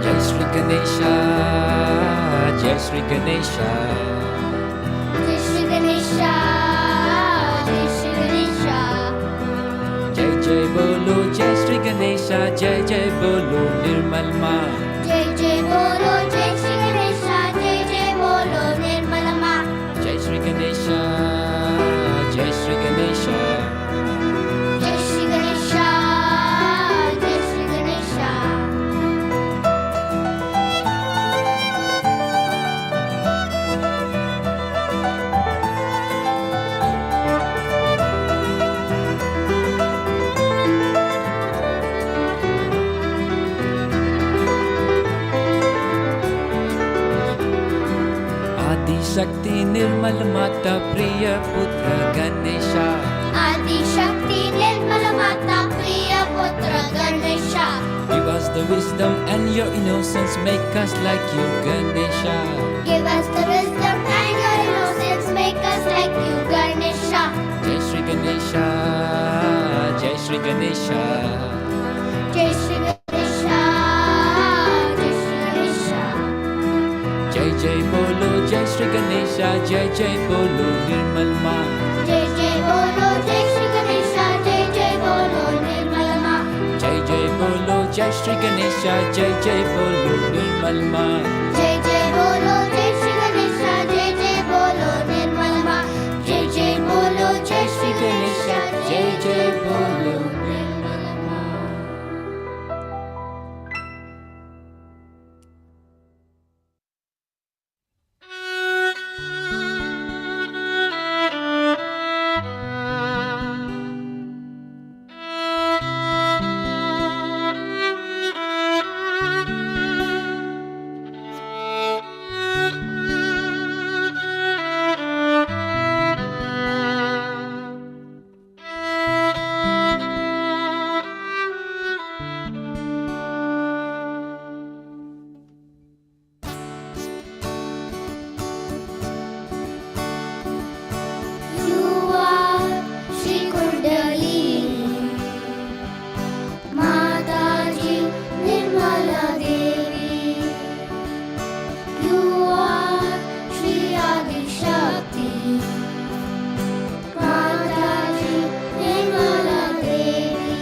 Jai Shri Ganesha, Jai Shri Ganesha, Jai Shri Ganesha, Jai Jai Bolo, Jai Shri Ganesha, Jai Jai Bolo, Nirmal Ma, Jai Jai Bolo, Jai Shri Ganesha, Jai Jai Bolo, Nirmala Ma, Jai Shri Ganesha, Jai Shri Ganesha, Jai Shri Ganesha, Jai Shri Ganesha. निर्मल माता प्रिय पुत्र Ganesha Adi Shakti Nirmala Mata Priya Putra Ganesha. Give us the wisdom and your innocence, make us like you, Ganesha. Give us the wisdom and your innocence, make us like you, Ganesha. Jai Shri Ganesha, Jai Shri Ganesha. Jai Shri Ganesha, Jai Shri Ganesha. Jai Jai Bolo, Jai Shri Ganesha, Jai Jai Bolo, Nirmal Ma. Jai Jai Bolo, Jai Shri Ganesha, Jai Jai Bolo, Nirmala Ma. Jai Jai Bolo, Jai Shri Ganesha, Jai Jai Bolo, Nirmal Ma. Jai Jai Bolo, Jai Shri Ganesha, Jai Jai Bolo, Nirmala Ma. Jai Jai Bolo, Jai Shri Ganesha, Jai Jai Bolo. Nirmala Ma. You are Shri Kundalini, Mataji Nirmala Devi. You are Shri Adi Shakti, Mataji Nirmala Devi.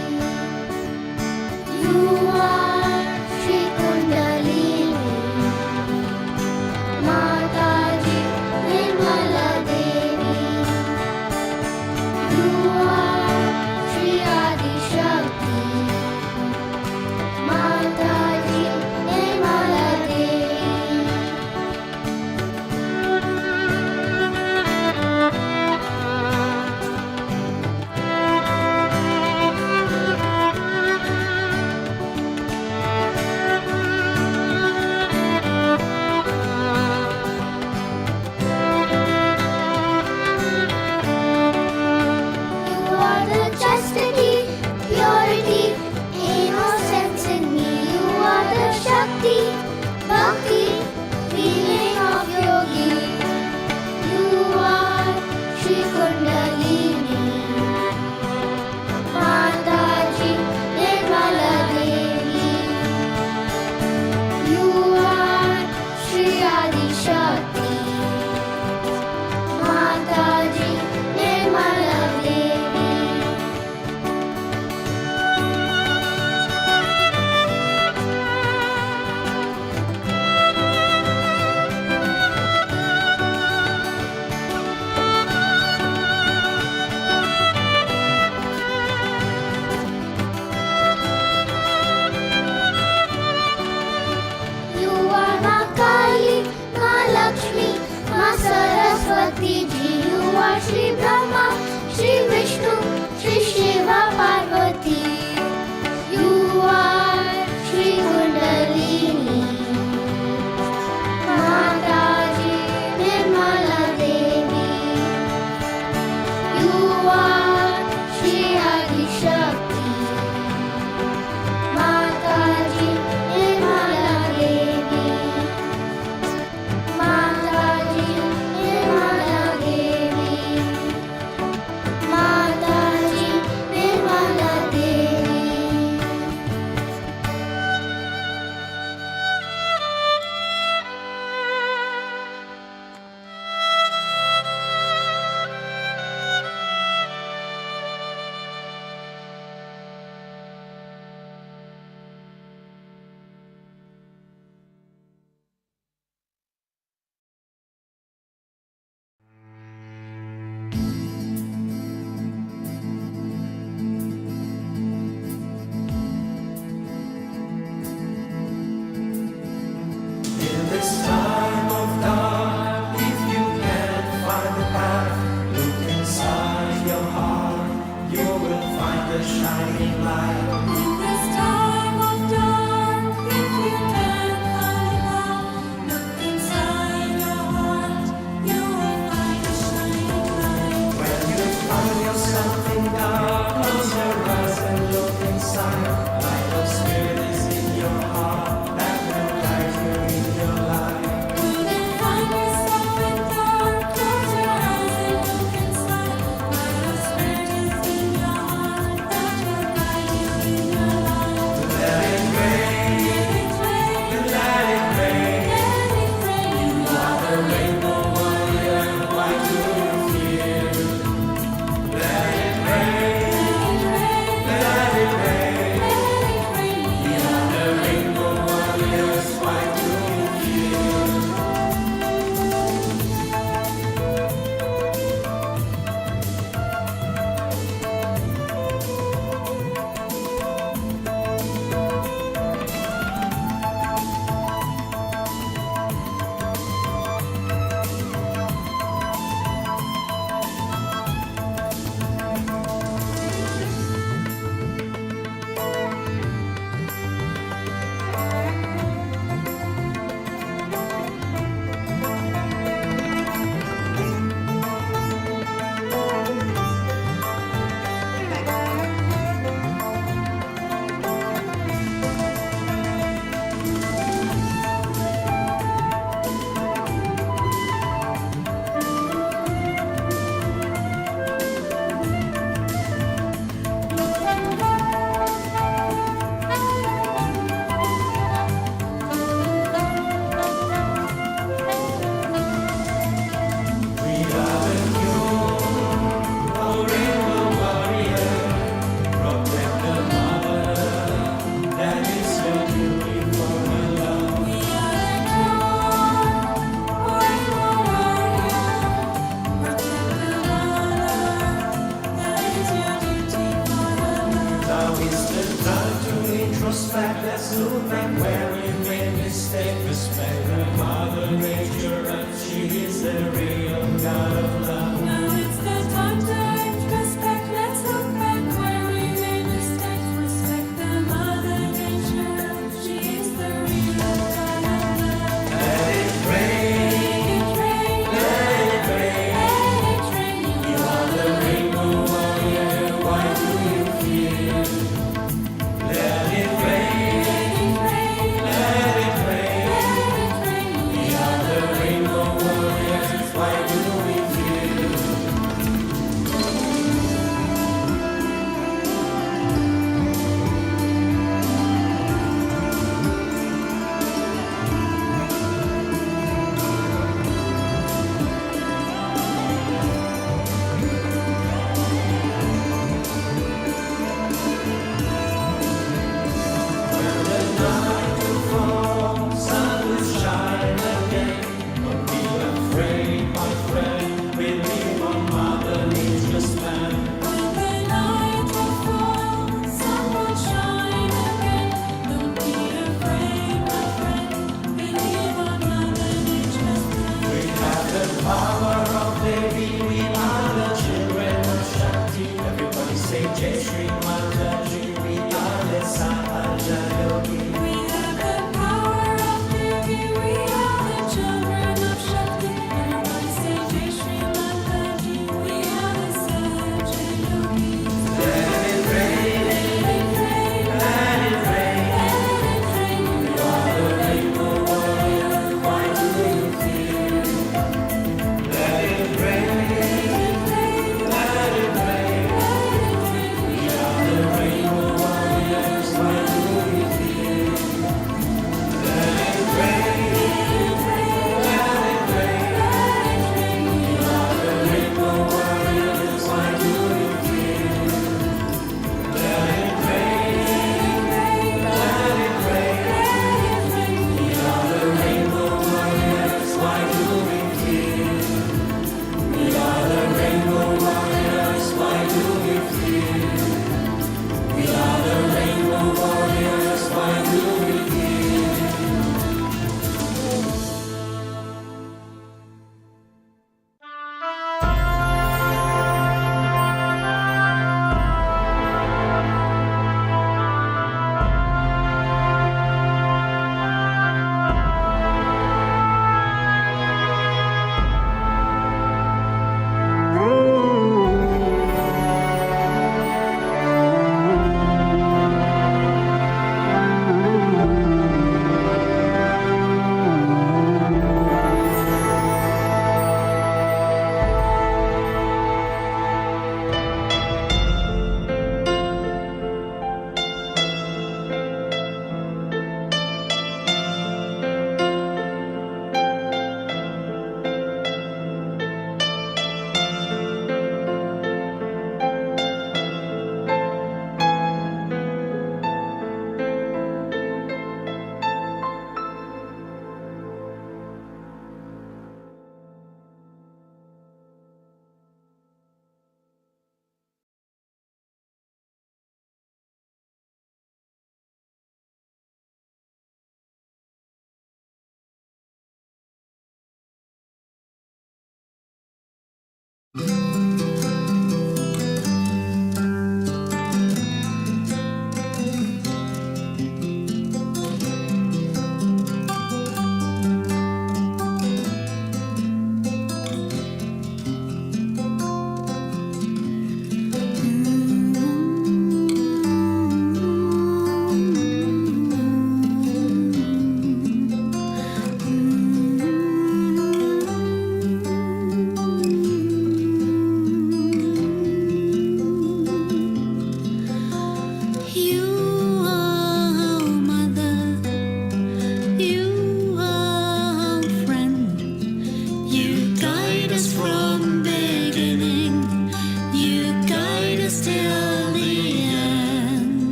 You are Shri Kundalini, Mataji Nirmala Devi. You are Shri Adi Shakti, Mataji Nirmala Devi. You are the chastity, purity, innocence in me. You are the Shakti, Bhakti, feeling of yogi. You are Shri Kundalini, Mataji Nirmala Devi. You are Shri Adi Shakti, Mataji Nirmala Devi. You are Ma Kali, Ma Lakshmi, Ma Saraswati Ji. You are Shri Brahma, Shri Vishnu, Shri Shiva Parvati. You are Shri Kundalini, Mataji Nirmala Devi. You are Shri Adi Shakti, Mataji Nirmala Devi. Mataji Nirmala Devi. Mataji Nirmala Devi. In this time of dark, if you can't find the path, look inside your heart, you will find the shining light. In this time of dark, if you can't find a path, look inside your heart, you will find look back where we made mistakes. Respect the Mother Nature, and she is the real God of love. Now it's the time to respect. Let's look back where we made mistakes. Respect the Mother Nature. She is the real God of love. Let it rain, Let it rain. let it rain. Let it rain. You are the rainbow warrior, why do you fear? Let it rain, Let it rain. let it rain. Let it rain. We are the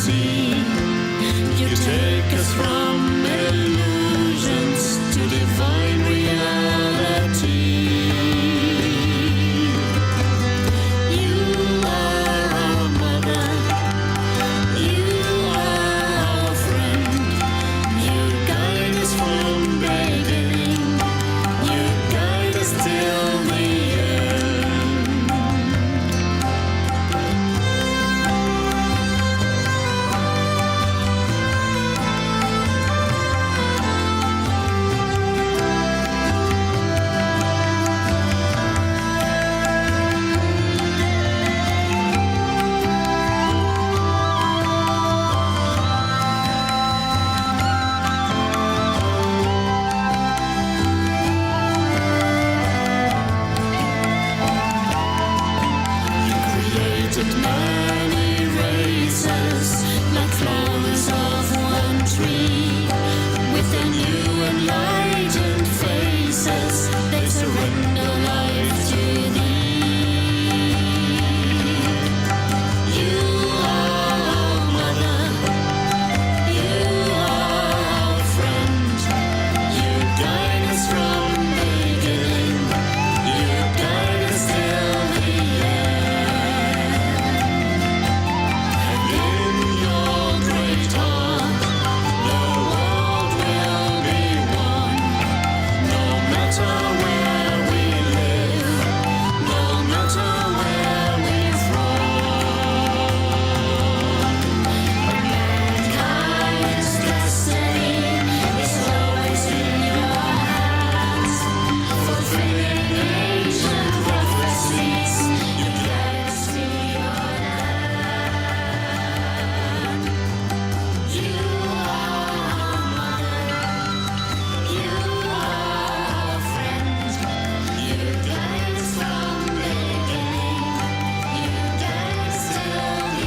purity. You take us from illusions to divine reality. You are our mother. You are our friend. You guide us from beginning. You guide us till the end. Created many races, like flowers of one tree. With their new enlightened faces, they surrender life to thee. You are our mother. You are our friend. You guide us from beginning. You guide us till the end. And in your great heart, the world will be one. No matter where we live, no matter where we're from. Mankind's destiny is always in your hands, fulfilling ancient prophecies. You guide us to your land. You are our mother. You are our friend. You guide us from beginning. You guide us till the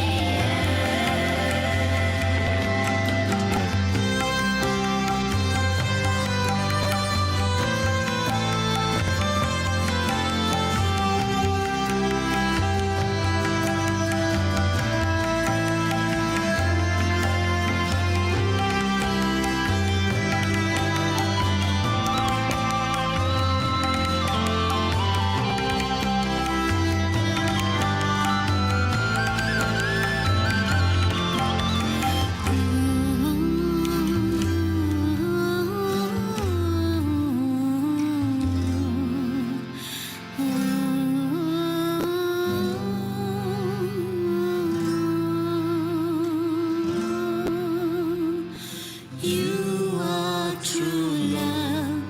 You are true love,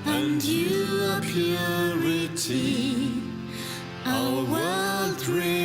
and you are purity. Our world dream.